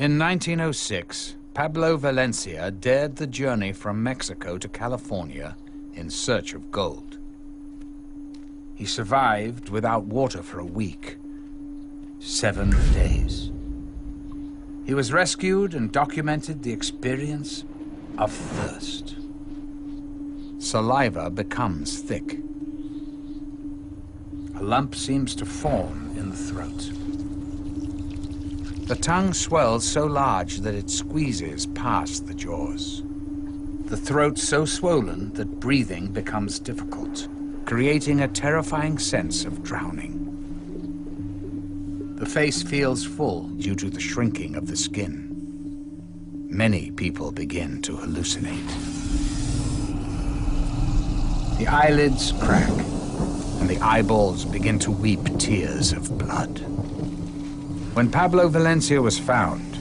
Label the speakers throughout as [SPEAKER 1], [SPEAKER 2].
[SPEAKER 1] In 1906, Pablo Valencia dared the journey from Mexico to California in search of gold. He survived without water for a week, 7 days. He was rescued and documented the experience of thirst. Saliva becomes thick. A lump seems to form in the throat. The tongue swells so large that it squeezes past the jaws. The throat so swollen that breathing becomes difficult, creating a terrifying sense of drowning. The face feels full due to the shrinking of the skin. Many people begin to hallucinate. The eyelids crack, and the eyeballs begin to weep tears of blood. When Pablo Valencia was found,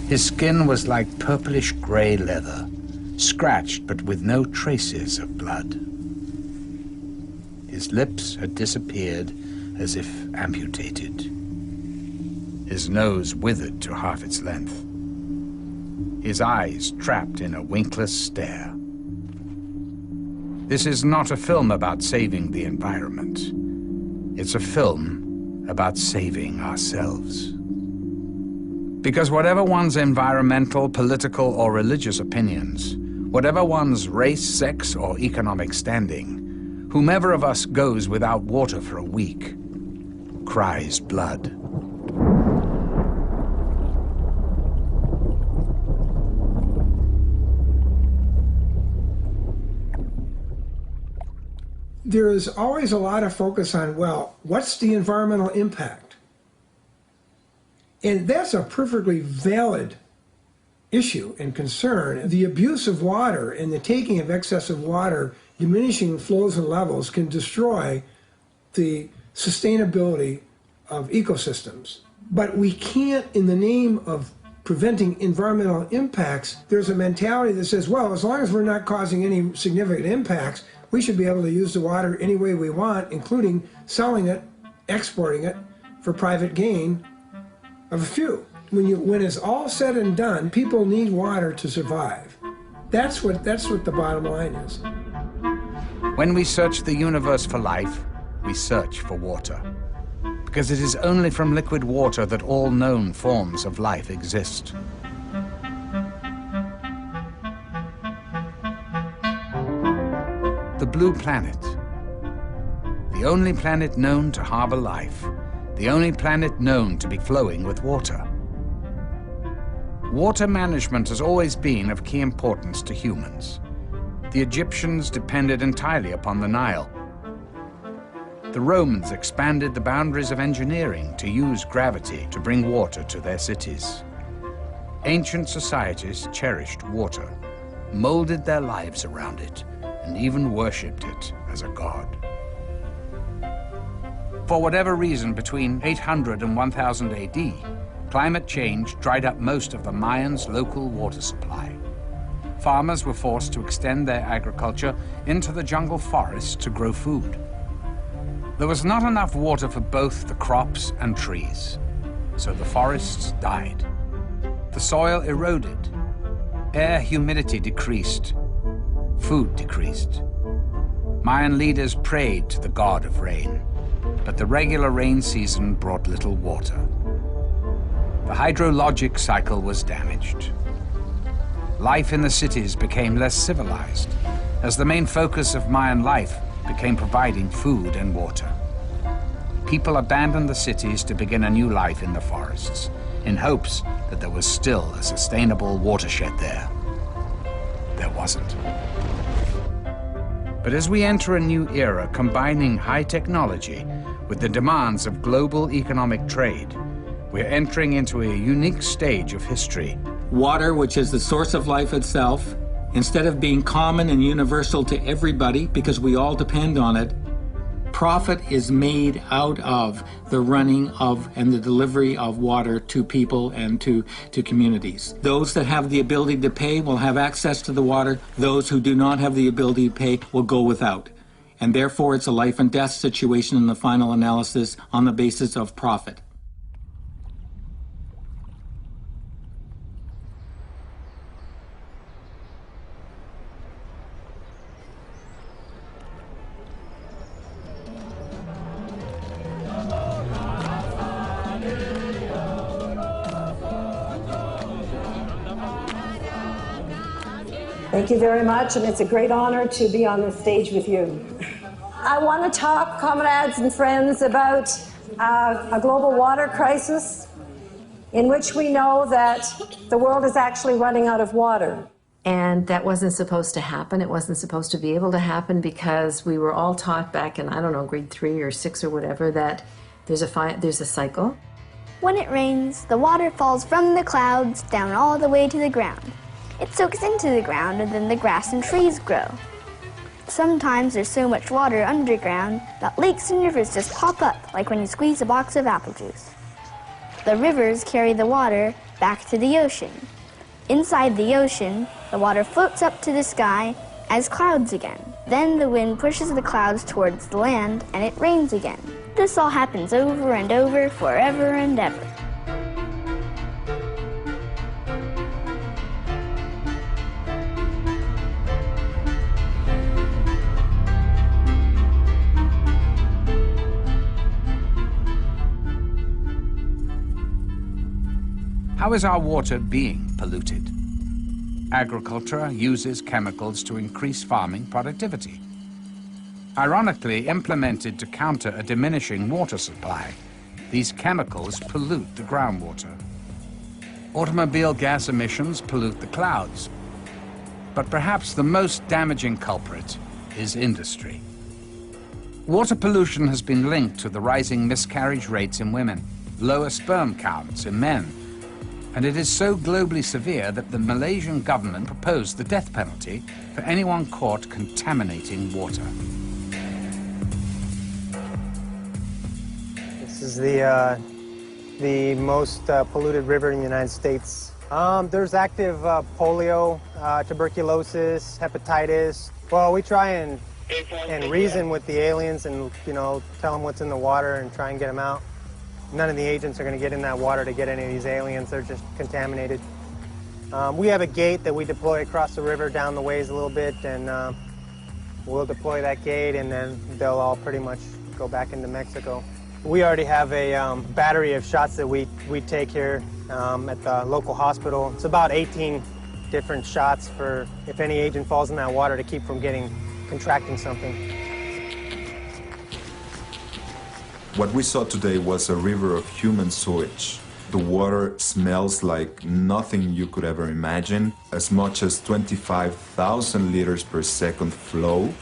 [SPEAKER 1] his skin was like purplish gray leather, scratched but with no traces of blood. His lips had disappeared as if amputated. His nose withered to half its length. His eyes trapped in a winkless stare. This is not a film about saving the environment. It's a film about saving ourselves. Because whatever one's environmental, political, or religious opinions, whatever one's race, sex, or economic standing, whomever of us goes without water for a week cries blood.
[SPEAKER 2] There is always a lot of focus on, well, what's the environmental impact? And that's a perfectly valid issue and concern. The abuse of water and the taking of excessive water, diminishing flows and levels, can destroy the sustainability of ecosystems. But we can't, in the name of preventing environmental impacts, there's a mentality that says, well, as long as we're not causing any significant impacts, we should be able to use the water any way we want, including selling it, exporting it for private gain of a few. When it's all said and done, people need water to survive. That's what the bottom line is.
[SPEAKER 1] When we search the universe for life, we search for water. Because it is only from liquid water that all known forms of life exist. The blue planet, the only planet known to harbor life, the only planet known to be flowing with water. Water management has always been of key importance to humans. The Egyptians depended entirely upon the Nile. The Romans expanded the boundaries of engineering to use gravity to bring water to their cities. Ancient societies cherished water, molded their lives around it, and even worshipped it as a god. For whatever reason, between 800 and 1000 AD, climate change dried up most of the Mayans' local water supply. Farmers were forced to extend their agriculture into the jungle forests to grow food. There was not enough water for both the crops and trees, so the forests died. The soil eroded, air humidity decreased, food decreased. Mayan leaders prayed to the god of rain, but the regular rain season brought little water. The hydrologic cycle was damaged. Life in the cities became less civilized, as the main focus of Mayan life became providing food and water. People abandoned the cities to begin a new life in the forests, in hopes that there was still a sustainable watershed there. There wasn't. But as we enter a new era combining high technology with the demands of global economic trade, we're entering into a unique stage of history.
[SPEAKER 3] Water, which is the source of life itself, instead of being common and universal to everybody because we all depend on it, profit is made out of the running of and the delivery of water to people and to communities. Those that have the ability to pay will have access to the water. Those who do not have the ability to pay will go without. And therefore, it's a life and death situation in the final analysis on the basis of profit.
[SPEAKER 4] Thank you very much, and it's a great honor to be on this stage with you. I want to talk, comrades and friends, about a global water crisis in which we know that the world is actually running out of water.
[SPEAKER 5] And that wasn't supposed to happen. It wasn't supposed to be able to happen because we were all taught back in, I don't know, grade 3 or 6 or whatever, that there's a cycle.
[SPEAKER 6] When it rains, the water falls from the clouds down all the way to the ground. It soaks into the ground and then the grass and trees grow. Sometimes there's so much water underground that lakes and rivers just pop up, like when you squeeze a box of apple juice. The rivers carry the water back to the ocean. Inside the ocean, the water floats up to the sky as clouds again. Then the wind pushes the clouds towards the land and it rains again. This all happens over and over, forever and ever.
[SPEAKER 1] How is our water being polluted? Agriculture uses chemicals to increase farming productivity. Ironically implemented to counter a diminishing water supply, these chemicals pollute the groundwater. Automobile gas emissions pollute the clouds. But perhaps the most damaging culprit is industry. Water pollution has been linked to the rising miscarriage rates in women, lower sperm counts in men, and it is so globally severe that the Malaysian government proposed the death penalty for anyone caught contaminating water.
[SPEAKER 7] This is the most polluted river in the United States. There's active polio, tuberculosis, hepatitis. Well, we try and reason with the aliens and, you know, tell them what's in the water and try and get them out. None of the agents are going to get in that water to get any of these aliens. They're just contaminated. We have a gate that we deploy across the river down the ways a little bit, and we'll deploy that gate, and then they'll all pretty much go back into Mexico. We already have a battery of shots that we take here at the local hospital. It's about 18 different shots for if any agent falls in that water to keep from contracting something.
[SPEAKER 8] What we saw today was a river of human sewage. The water smells like nothing you could ever imagine, as much as 25,000 liters per second flow.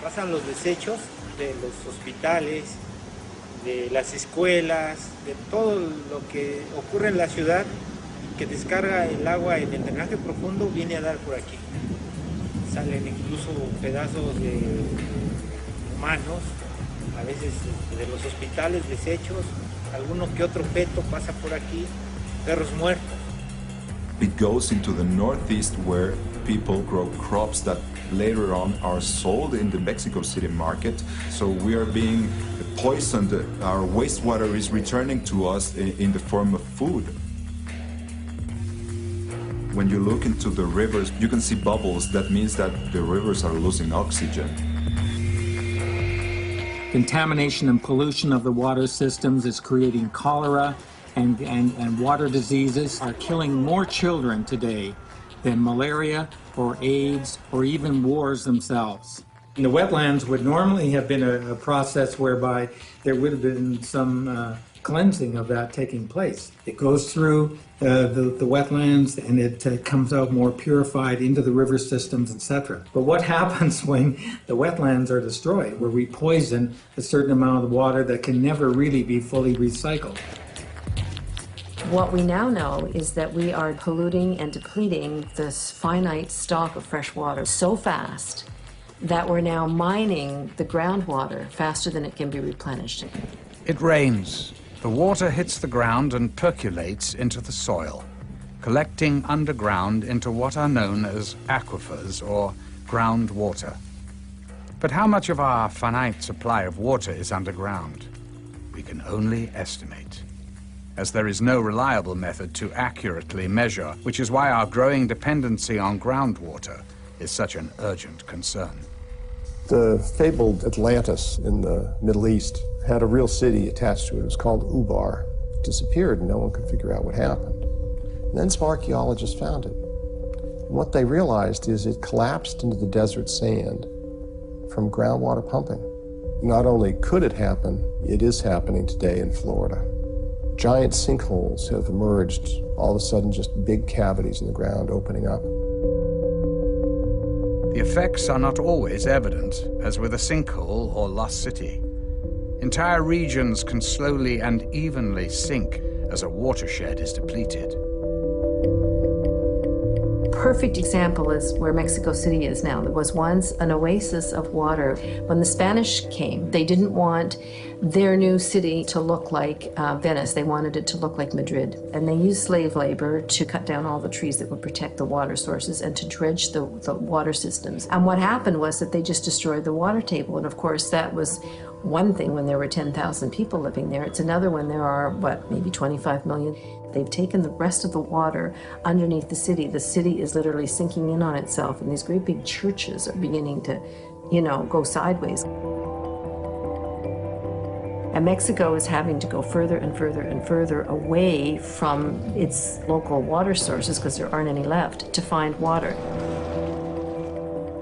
[SPEAKER 9] Pasan los desechos de los hospitales, de las escuelas, de todo lo que ocurre en la ciudad, que descarga el agua en el drenaje profundo, viene a dar por aquí. Salen incluso pedazos de humanos, a veces de los hospitales, desechos, alguno que otro feto pasa por aquí, perros muertos.
[SPEAKER 8] It goes into the northeast where people grow crops that later on are sold in the Mexico City market. So we are being poisoned. Our wastewater is returning to us in the form of food. When you look into the rivers, you can see bubbles. That means that the rivers are losing oxygen.
[SPEAKER 3] Contamination and pollution of the water systems is creating cholera and water diseases are killing more children today than malaria or AIDS or even wars themselves. The wetlands would normally have been a process whereby there would have been some cleansing of that taking place. It goes through the wetlands and it comes out more purified into the river systems, etc. But what happens when the wetlands are destroyed, where we poison a certain amount of water that can never really be fully recycled?
[SPEAKER 5] What we now know is that we are polluting and depleting this finite stock of fresh water so fast that we're now mining the groundwater faster than it can be replenished.
[SPEAKER 1] It rains. The water hits the ground and percolates into the soil, collecting underground into what are known as aquifers or groundwater. But how much of our finite supply of water is underground? We can only estimate, as there is no reliable method to accurately measure, which is why our growing dependency on groundwater is such an urgent concern.
[SPEAKER 10] The fabled Atlantis in the Middle East had a real city attached to it. It was called Ubar. It disappeared and no one could figure out what happened. And then some archaeologists found it. What they realized is it collapsed into the desert sand from groundwater pumping. Not only could it happen, it is happening today in Florida. Giant sinkholes have emerged, all of a sudden just big cavities in the ground opening up.
[SPEAKER 1] The effects are not always evident, as with a sinkhole or lost city. Entire regions can slowly and evenly sink as a watershed is depleted.
[SPEAKER 5] Perfect example is where Mexico City is now. There was once an oasis of water. When the Spanish came, they didn't want their new city to look like Venice. They wanted it to look like Madrid. And they used slave labor to cut down all the trees that would protect the water sources and to dredge the water systems. And what happened was that they just destroyed the water table. And of course, that was one thing when there were 10,000 people living there. It's another when there are, maybe 25 million. They've taken the rest of the water underneath the city. The city is literally sinking in on itself, and these great big churches are beginning to, go sideways. And Mexico is having to go further and further and further away from its local water sources, because there aren't any left, to find water.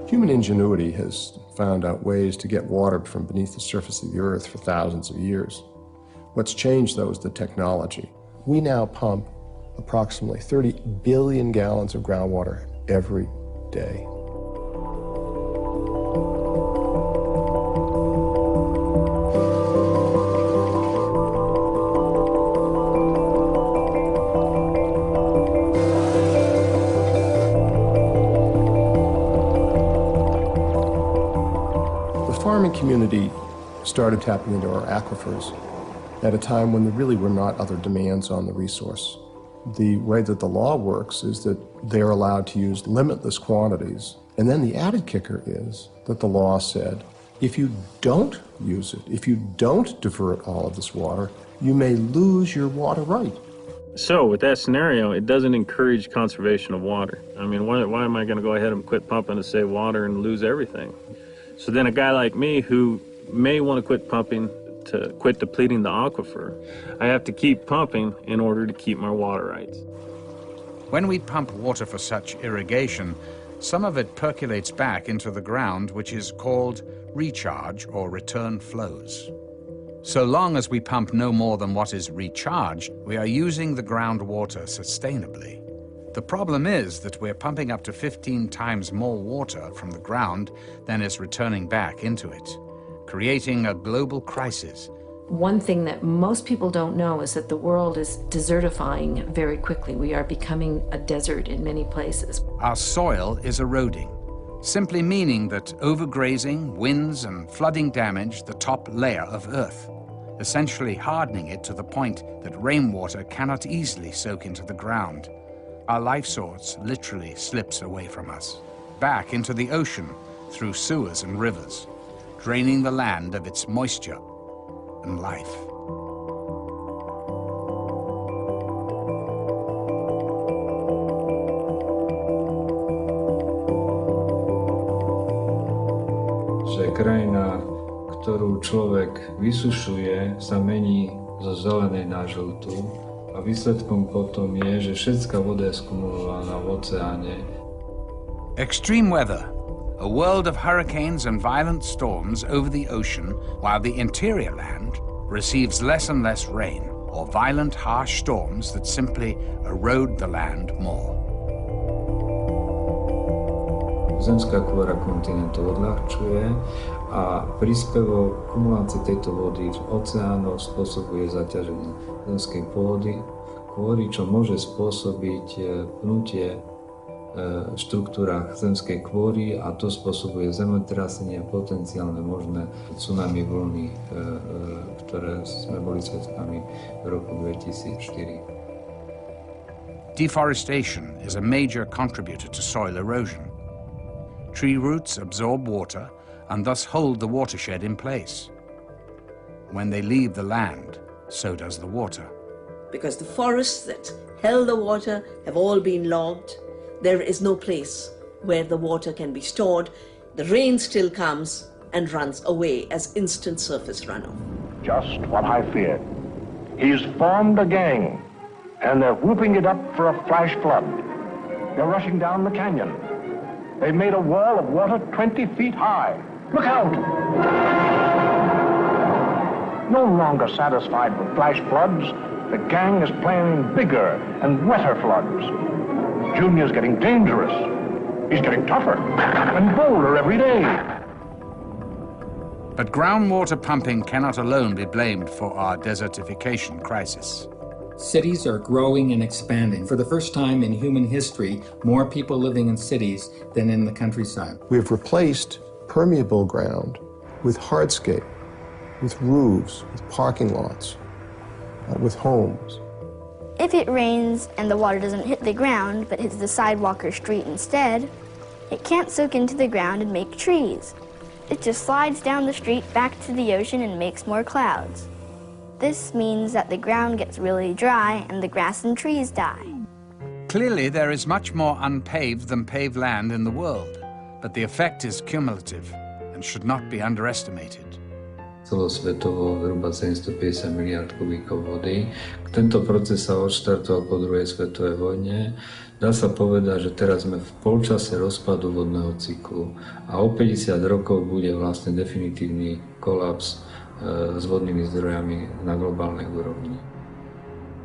[SPEAKER 10] Human ingenuity has found out ways to get water from beneath the surface of the earth for thousands of years. What's changed, though, is the technology. We now pump approximately 30 billion gallons of groundwater every day. The farming community started tapping into our aquifers at a time when there really were not other demands on the resource. The way that the law works is that they're allowed to use limitless quantities. And then the added kicker is that the law said, if you don't use it, if you don't divert all of this water, you may lose your water right.
[SPEAKER 3] So with that scenario, it doesn't encourage conservation of water. I mean, why am I going to go ahead and quit pumping to save water and lose everything? So then a guy like me who may want to quit pumping to quit depleting the aquifer, I have to keep pumping in order to keep my water rights.
[SPEAKER 1] When we pump water for such irrigation, some of it percolates back into the ground, which is called recharge or return flows. So long as we pump no more than what is recharged, we are using the groundwater sustainably. The problem is that we're pumping up to 15 times more water from the ground than is returning back into it, creating a global crisis.
[SPEAKER 5] One thing that most people don't know is that the world is desertifying very quickly. We are becoming a desert in many places.
[SPEAKER 1] Our soil is eroding, simply meaning that overgrazing, winds, and flooding damage the top layer of earth, essentially hardening it to the point that rainwater cannot easily soak into the ground. Our life source literally slips away from us, back into the ocean through sewers and rivers, draining the land of its moisture and life.
[SPEAKER 11] Že krajina, ktorú človek vysušuje, sa mení zo zelenej na žltú a výsledkom potom je, že všetká voda je skumulovaná v oceáne.
[SPEAKER 1] Extreme weather. A world of hurricanes and violent storms over the ocean, while the interior land receives less and less rain, or violent, harsh storms that simply erode the land more.
[SPEAKER 11] Zemská kôra kontinentu odľahčuje a príspevok kumulácie tejto vody v oceánoch spôsobuje zaťaženie zemskej kôry, čo môže spôsobiť pnutie v štruktúrach zemskej kôry a to spôsobuje zemetrasenie a potenciálne možné tsunami vlny, ktoré sme boli svedkami v roku 2004.
[SPEAKER 1] Deforestation is a major contributor to soil erosion. Tree roots absorb water and thus hold the watershed in place. When they leave the land, so does the water.
[SPEAKER 12] Because the forests that held the water have all been logged, there is no place where the water can be stored. The rain still comes and runs away as instant surface runoff.
[SPEAKER 13] Just what I feared. He's formed a gang, and they're whooping it up for a flash flood. They're rushing down the canyon. They've made a wall of water 20 feet high. Look out! No longer satisfied with flash floods, the gang is planning bigger and wetter floods. Junior's getting dangerous. He's getting tougher and bolder every day.
[SPEAKER 1] But groundwater pumping cannot alone be blamed for our desertification crisis.
[SPEAKER 3] Cities are growing and expanding. For the first time in human history, more people living in cities than in the countryside.
[SPEAKER 10] We have replaced permeable ground with hardscape, with roofs, with parking lots, with homes.
[SPEAKER 6] If it rains and the water doesn't hit the ground but hits the sidewalk or street instead, it can't soak into the ground and make trees. It just slides down the street back to the ocean and makes more clouds. This means that the ground gets really dry and the grass and trees die.
[SPEAKER 1] Clearly, there is much more unpaved than paved land in the world, but the effect is cumulative and should not be underestimated.
[SPEAKER 11] Celosvetovo zhruba 750 miliard kubíkov vody. Tento proces sa odštartoval po druhej svetovej vojne. Dá sa povedať, že teraz sme v polčase rozpadu vodného cyklu a o 50 rokov bude vlastne definitívny kolaps s vodnými zdrojami na globálnej úrovni.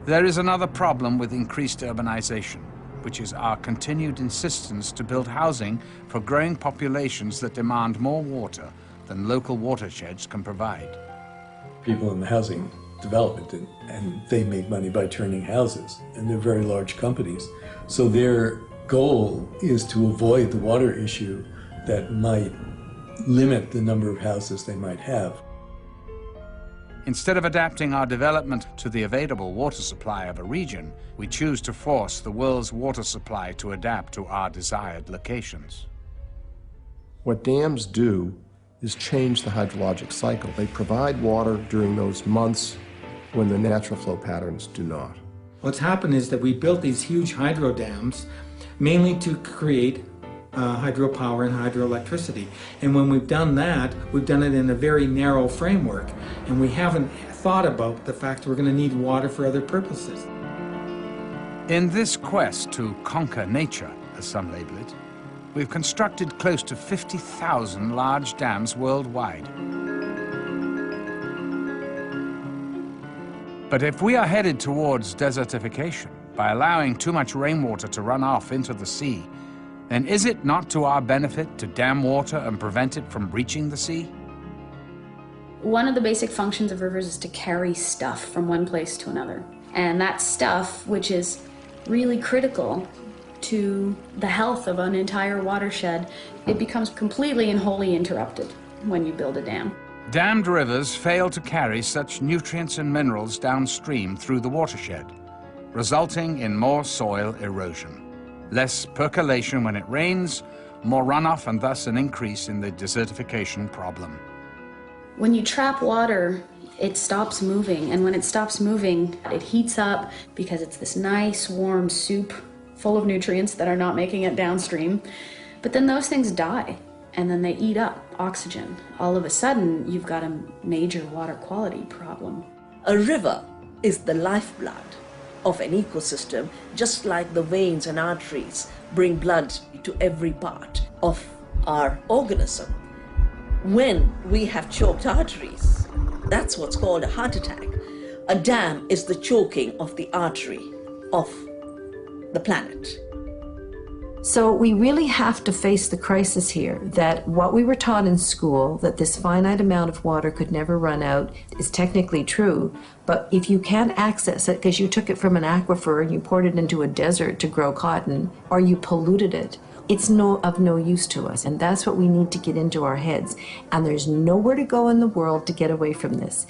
[SPEAKER 1] There is another problem with increased urbanization, which is our continued insistence to build housing for growing populations that demand more water than local watersheds can provide.
[SPEAKER 14] People in the housing development, and they make money by turning houses, and they're very large companies. So their goal is to avoid the water issue that might limit the number of houses they might have.
[SPEAKER 1] Instead of adapting our development to the available water supply of a region, we choose to force the world's water supply to adapt to our desired locations.
[SPEAKER 10] What dams do is change the hydrologic cycle. They provide water during those months when the natural flow patterns do not.
[SPEAKER 3] What's happened is that we built these huge hydro dams mainly to create hydropower and hydroelectricity. And when we've done that, we've done it in a very narrow framework. And we haven't thought about the fact we're going to need water for other purposes.
[SPEAKER 1] In this quest to conquer nature, as some label it, we've constructed close to 50,000 large dams worldwide. But if we are headed towards desertification by allowing too much rainwater to run off into the sea, then is it not to our benefit to dam water and prevent it from reaching the sea?
[SPEAKER 15] One of the basic functions of rivers is to carry stuff from one place to another. And that stuff, which is really critical to the health of an entire watershed, it becomes completely and wholly interrupted when you build a dam.
[SPEAKER 1] Dammed rivers fail to carry such nutrients and minerals downstream through the watershed, resulting in more soil erosion, less percolation when it rains, more runoff, and thus an increase in the desertification problem.
[SPEAKER 15] When you trap water, it stops moving, and when it stops moving, it heats up because it's this nice warm soup full of nutrients that are not making it downstream. But then those things die, and then they eat up oxygen. All of a sudden, you've got a major water quality problem.
[SPEAKER 12] A river is the lifeblood of an ecosystem, just like the veins and arteries bring blood to every part of our organism. When we have choked arteries, that's what's called a heart attack. A dam is the choking of the artery of the planet.
[SPEAKER 5] So we really have to face the crisis here that what we were taught in school, that this finite amount of water could never run out, is technically true. But if you can't access it because you took it from an aquifer and you poured it into a desert to grow cotton, or you polluted it, it's of no use to us. And that's what we need to get into our heads. And there's nowhere to go in the world to get away from this.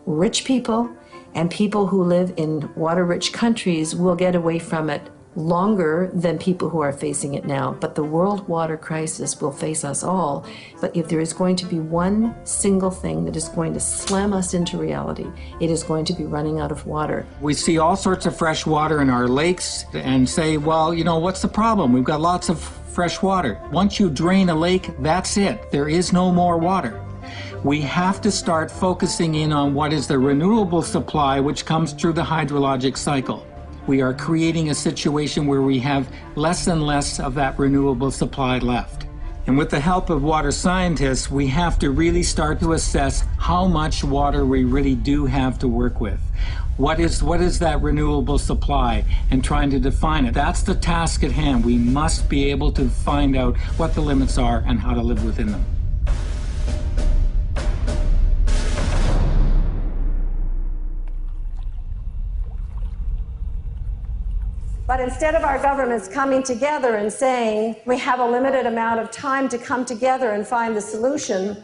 [SPEAKER 5] Rich people and people who live in water-rich countries will get away from it longer than people who are facing it now. But the world water crisis will face us all. But if there is going to be one single thing that is going to slam us into reality, it is going to be running out of water.
[SPEAKER 3] We see all sorts of fresh water in our lakes and say, well, you know, what's the problem? We've got lots of fresh water. Once you drain a lake, that's it. There is no more water. We have to start focusing in on what is the renewable supply which comes through the hydrologic cycle. we are creating a situation where we have less and less of that renewable supply left. And with the help of water scientists, we have to really start to assess how much water we really do have to work with. What is that renewable supply, and trying to define it. That's the task at hand. We must be able to find out what the limits are and how to live within them.
[SPEAKER 4] But instead of our governments coming together and saying, we have a limited amount of time to come together and find the solution,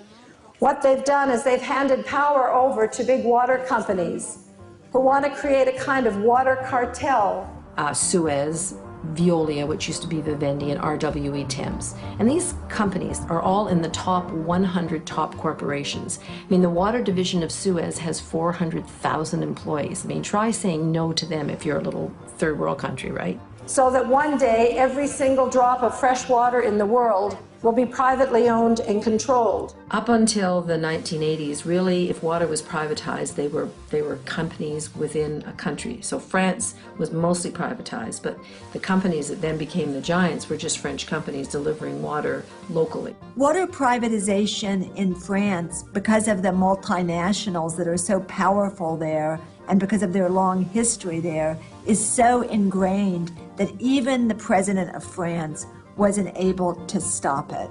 [SPEAKER 4] what they've done is they've handed power over to big water companies who want to create a kind of water cartel.
[SPEAKER 5] Suez, Veolia, which used to be Vivendi, and RWE Thames. And these companies are all in the top 100 top corporations. I mean, the water division of Suez has 400,000 employees. I mean, try saying no to them if you're a little third world country, right?
[SPEAKER 4] So that one day, every single drop of fresh water in the world will be privately owned and controlled.
[SPEAKER 5] Up until the 1980s, really, if water was privatized, they were companies within a country. So France was mostly privatized, but the companies that then became the giants were just French companies delivering water locally.
[SPEAKER 16] Water privatization in France, because of the multinationals that are so powerful there, and because of their long history there, is so ingrained that even the president of France wasn't able to stop it.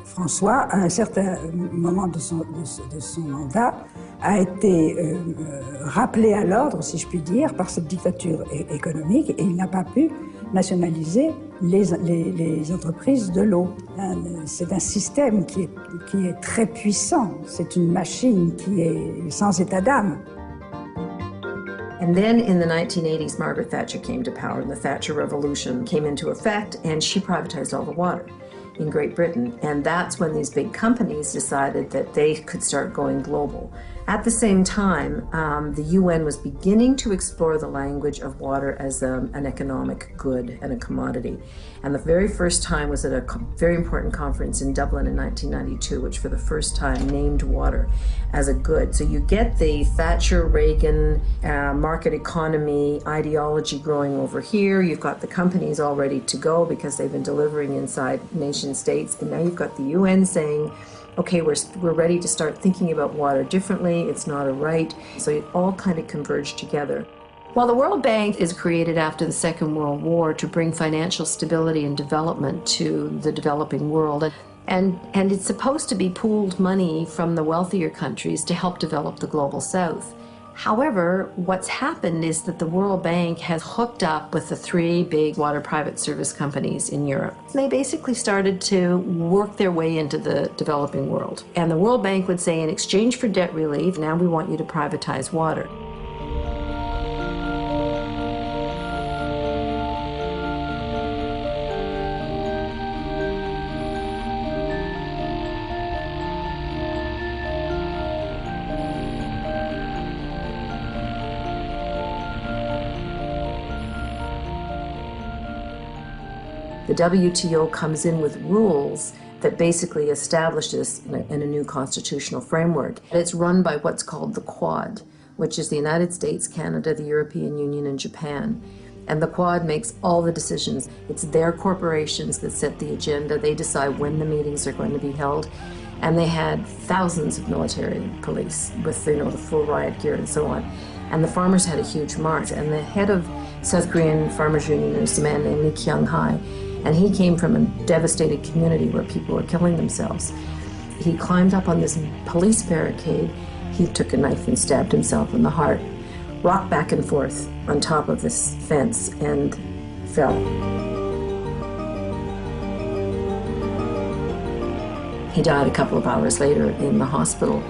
[SPEAKER 17] François, à un certain moment de son mandat, a été rappelé à l'ordre, si je puis dire, par cette dictature économique, et il n'a pas pu nationaliser les entreprises de l'eau. C'est un système qui est très puissant, c'est une machine qui est sans état d'âme.
[SPEAKER 5] And then in the 1980s, Margaret Thatcher came to power, and the Thatcher Revolution came into effect, and she privatized all the water in Great Britain. And that's when these big companies decided that they could start going global. At the same time, the UN was beginning to explore the language of water as an economic good and a commodity. And the very first time was at a very important conference in Dublin in 1992, which for the first time named water as a good. So you get the Thatcher-Reagan market economy ideology growing over here. You've got the companies all ready to go because they've been delivering inside nation states. And now you've got the UN saying, okay, we're ready to start thinking about water differently. It's not a right. So it all kind of converged together. Well, the World Bank is created after the Second World War to bring financial stability and development to the developing world. And it's supposed to be pooled money from the wealthier countries to help develop the global south. However, what's happened is that the World Bank has hooked up with the three big water private service companies in Europe. They basically started to work their way into the developing world. And the World Bank would say, in exchange for debt relief, now we want you to privatize water. The WTO comes in with rules that basically establish this in a new constitutional framework. It's run by what's called the Quad, which is the United States, Canada, the European Union, and Japan. And the Quad makes all the decisions. It's their corporations that set the agenda. They decide when the meetings are going to be held. And they had thousands of military police with the full riot gear and so on. And the farmers had a huge march. And the head of South Korean Farmers Union is a man named Lee Kyung-hae. And he came from a devastated community where people were killing themselves. He climbed up on this police barricade. He took a knife and stabbed himself in the heart, rocked back and forth on top of this fence, and fell. He died a couple of hours later in the hospital.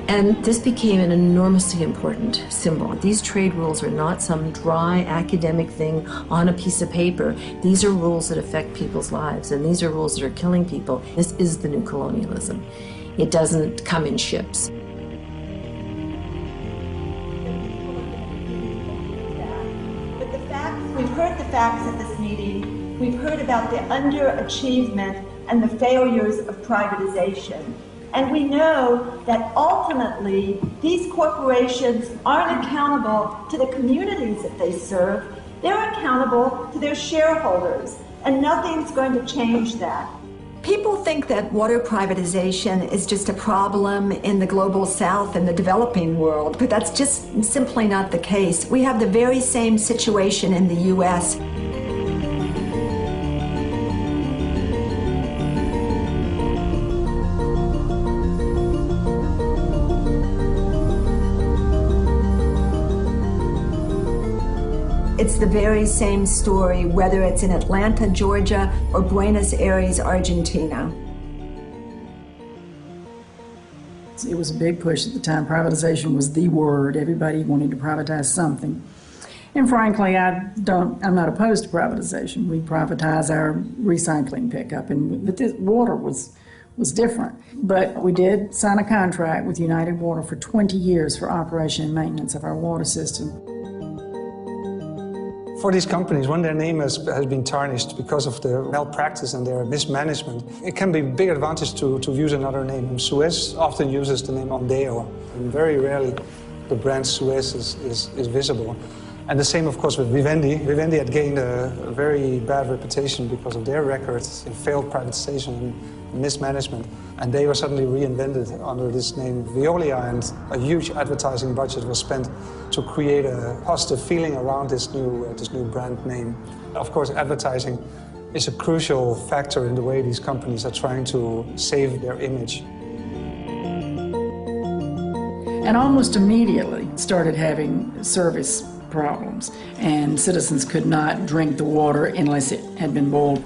[SPEAKER 5] And this became an enormously important symbol. These trade rules are not some dry academic thing on a piece of paper. These are rules that affect people's lives, and these are rules that are killing people. This is the new colonialism. It doesn't come in ships.
[SPEAKER 16] But the facts, we've heard the facts at this meeting. We've heard about the underachievement and the failures of privatization. And we know that ultimately these corporations aren't accountable to the communities that they serve.
[SPEAKER 18] They're accountable to their shareholders, and nothing's going to change that.
[SPEAKER 16] People think that water privatization is just a problem in the global south and the developing world, but that's just simply not the case. We have the very same situation in the U.S. It's the very same story, whether it's in Atlanta, Georgia, or Buenos Aires, Argentina.
[SPEAKER 19] It was a big push at the time. Privatization was the word. Everybody wanted to privatize something. And frankly, I'm not opposed to privatization. We privatize our recycling pickup, but this water was different. But we did sign a contract with United Water for 20 years for operation and maintenance of our water system.
[SPEAKER 20] For these companies, when their name has been tarnished because of their malpractice and their mismanagement, it can be a big advantage to use another name. Suez often uses the name Ondeo, and very rarely the brand Suez is visible. And the same, of course, with Vivendi. Vivendi had gained a very bad reputation because of their records in failed privatization and mismanagement. And they were suddenly reinvented under this name Veolia, and a huge advertising budget was spent to create a positive feeling around this new brand name. Of course, advertising is a crucial factor in the way these companies are trying to save their image.
[SPEAKER 19] And almost immediately started having service problems, and citizens could not drink the water unless it had been boiled.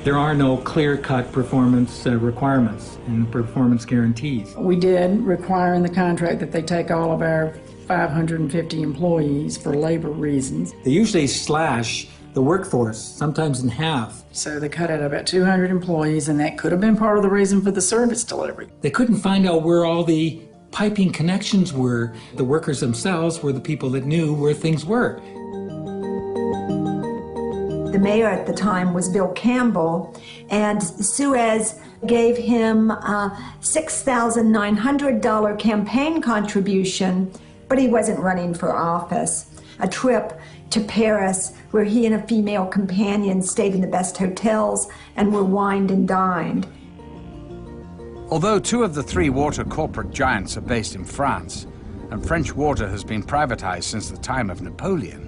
[SPEAKER 3] There are no clear-cut performance requirements and performance guarantees.
[SPEAKER 19] We did require in the contract that they take all of our 550 employees for labor reasons.
[SPEAKER 3] They usually slash the workforce, sometimes in half.
[SPEAKER 19] So they cut out about 200 employees, and that could have been part of the reason for the service delivery.
[SPEAKER 3] They couldn't find out where all the piping connections were. The workers themselves were the people that knew where things were.
[SPEAKER 16] The mayor at the time was Bill Campbell, and Suez gave him a $6,900 campaign contribution, but he wasn't running for office. A trip to Paris where he and a female companion stayed in the best hotels and were wined and dined.
[SPEAKER 1] Although 2 of the 3 water corporate giants are based in France, and French water has been privatized since the time of Napoleon,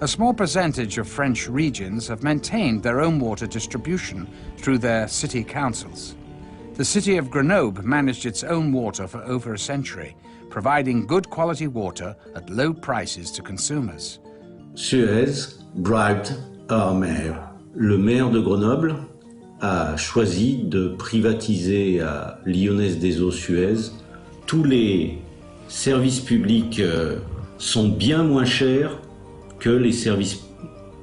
[SPEAKER 1] a small percentage of French regions have maintained their own water distribution through their city councils. The city of Grenoble managed its own water for over a century, providing good quality water at low prices to consumers.
[SPEAKER 21] Suez bribed our mayor. Le maire de Grenoble a choisi de privatiser à Lyonnaise des Eaux Suez. Tous les services publics sont bien moins chers que les services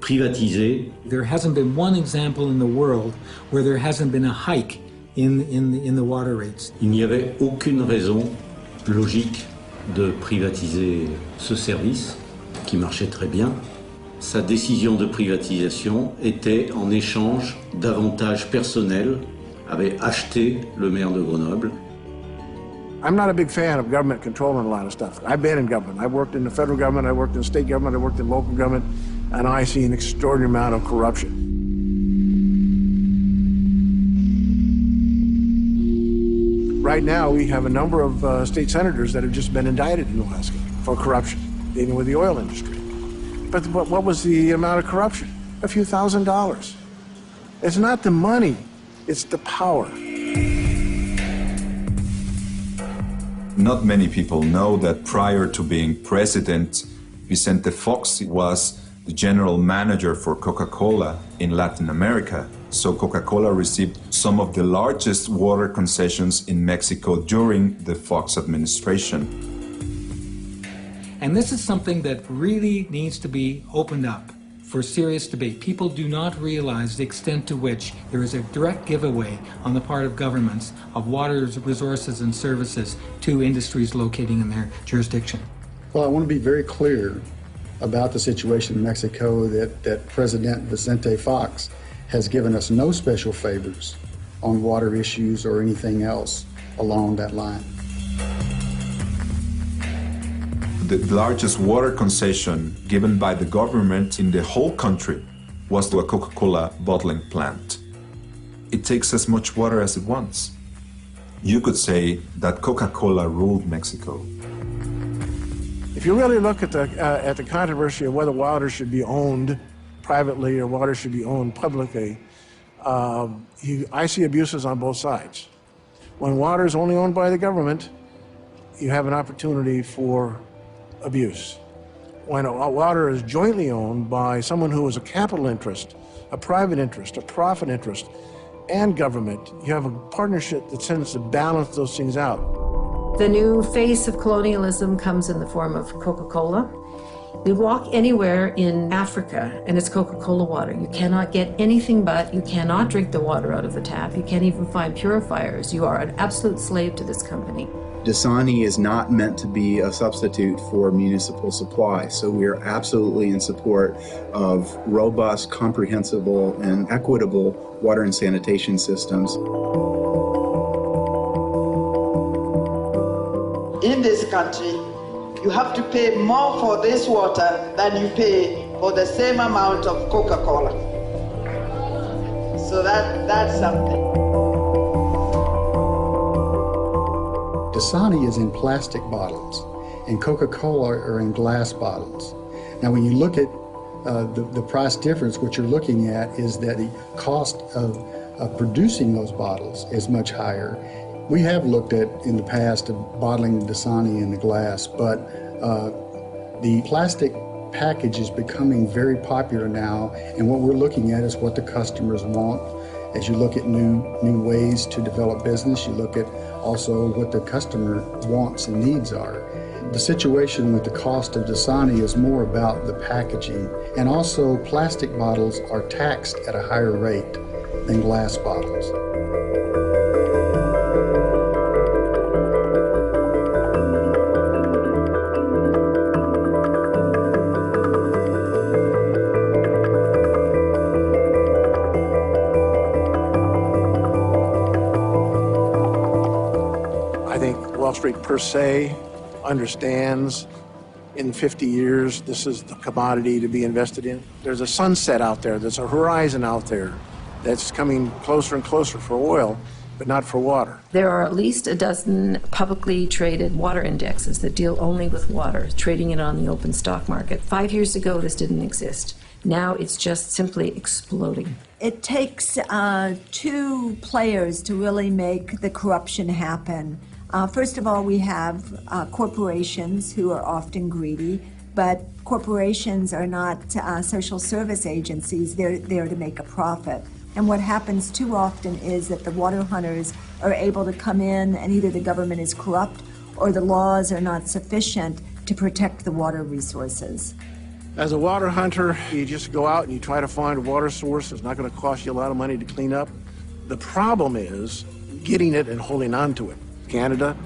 [SPEAKER 21] privatisés.
[SPEAKER 3] There hasn't been one example in the world where there hasn't been a hike in the water rates.
[SPEAKER 21] Il n'y avait aucune raison logique de privatiser ce service qui marchait très bien. Sa décision de privatisation était en échange d'avantages personnels, avait acheté le maire de Grenoble.
[SPEAKER 13] I'm not a big fan of government controlling a lot of stuff. I've been in government. I've worked in the federal government, I worked in state government, I worked in local government, and I see an extraordinary amount of corruption. Right now, we have a number of state senators that have just been indicted in Alaska for corruption, dealing with the oil industry. But what was the amount of corruption? A few $1,000s. It's not the money, it's the power.
[SPEAKER 8] Not many people know that prior to being president, Vicente Fox was the general manager for Coca-Cola in Latin America. So Coca-Cola received some of the largest water concessions in Mexico during the Fox administration.
[SPEAKER 3] And this is something that really needs to be opened up for serious debate. People do not realize the extent to which there is a direct giveaway on the part of governments of water resources and services to industries locating in their jurisdiction.
[SPEAKER 22] Well, I want to be very clear about the situation in Mexico that President Vicente Fox has given us no special favors on water issues or anything else along that line.
[SPEAKER 8] The largest water concession given by the government in the whole country was to a Coca-Cola bottling plant. It takes as much water as it wants. You could say that Coca-Cola ruled Mexico.
[SPEAKER 2] If you really look at the controversy of whether water should be owned privately or water should be owned publicly, I see abuses on both sides. When water is only owned by the government, you have an opportunity for abuse. When water is jointly owned by someone who is a capital interest, a private interest, a profit interest, and government, you have a partnership that tends to balance those things out.
[SPEAKER 5] The new face of colonialism comes in the form of Coca-Cola. You walk anywhere in Africa and it's Coca-Cola water. You cannot get anything but, you cannot drink the water out of the tap. You can't even find purifiers. You are an absolute slave to this company.
[SPEAKER 7] Dasani is not meant to be a substitute for municipal supply, so we are absolutely in support of robust, comprehensible, and equitable water and sanitation systems.
[SPEAKER 23] In this country, you have to pay more for this water than you pay for the same amount of Coca-Cola. So that's something.
[SPEAKER 22] Dasani is in plastic bottles, and Coca-Cola are in glass bottles. Now, when you look at the price difference, what you're looking at is that the cost of producing those bottles is much higher. We have looked at, in the past, of bottling Dasani in the glass, but the plastic package is becoming very popular now, and what we're looking at is what the customers want. As you look at new ways to develop business, you look at also what the customer wants and needs are. The situation with the cost of Dasani is more about the packaging, and also plastic bottles are taxed at a higher rate than glass bottles.
[SPEAKER 2] Wall Street per se understands in 50 years this is the commodity to be invested in. There's a sunset out there, there's a horizon out there that's coming closer and closer for oil, but not for water.
[SPEAKER 5] There are at least a dozen publicly traded water indexes that deal only with water, trading it on the open stock market. 5 years ago, this didn't exist. Now it's just simply exploding.
[SPEAKER 16] It takes two players to really make the corruption happen. First of all, we have corporations who are often greedy, but corporations are not social service agencies. They're there to make a profit. And what happens too often is that the water hunters are able to come in and either the government is corrupt or the laws are not sufficient to protect the water resources.
[SPEAKER 2] As a water hunter, you just go out and you try to find a water source. It's not going to cost you a lot of money to clean up. The problem is getting it and holding on to it. Canada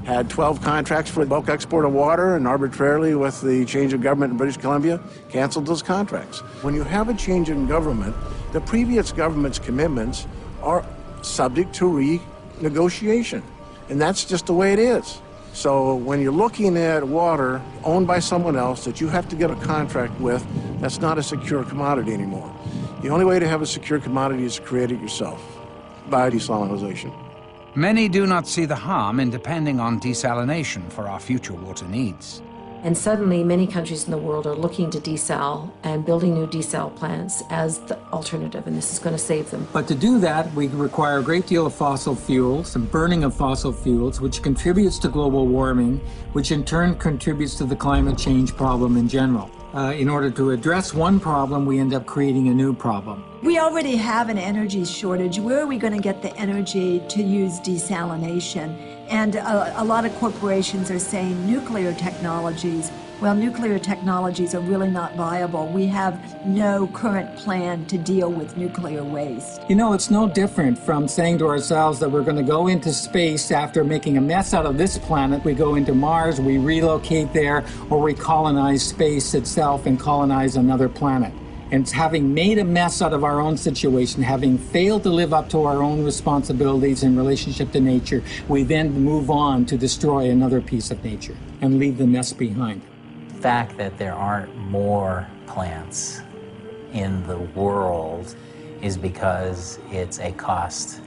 [SPEAKER 2] had 12 contracts for bulk export of water, and arbitrarily, with the change of government in British Columbia, canceled those contracts. When you have a change in government, the previous government's commitments are subject to renegotiation, and that's just the way it is. So when you're looking at water owned by someone else that you have to get a contract with, that's not a secure commodity anymore. The only way to have a secure commodity is to create it yourself by desalination.
[SPEAKER 1] Many do not see the harm in depending on desalination for our future water needs.
[SPEAKER 5] And suddenly, many countries in the world are looking to desal and building new desal plants as the alternative, and this is going to save them.
[SPEAKER 3] But to do that, we require a great deal of fossil fuels and burning of fossil fuels, which contributes to global warming, which in turn contributes to the climate change problem in general. In order to address one problem, we end up creating a new problem.
[SPEAKER 16] We already have an energy shortage. Where are we going to get the energy to use desalination? And a lot of corporations are saying nuclear technologies. Well, nuclear technologies are really not viable. We have no current plan to deal with nuclear waste.
[SPEAKER 3] You know, it's no different from saying to ourselves that we're going to go into space after making a mess out of this planet. We go into Mars, we relocate there, or we colonize space itself and colonize another planet. And having made a mess out of our own situation, having failed to live up to our own responsibilities in relationship to nature, we then move on to destroy another piece of nature and leave the mess behind.
[SPEAKER 6] fact that there aren't more plants in the world is because it's a cost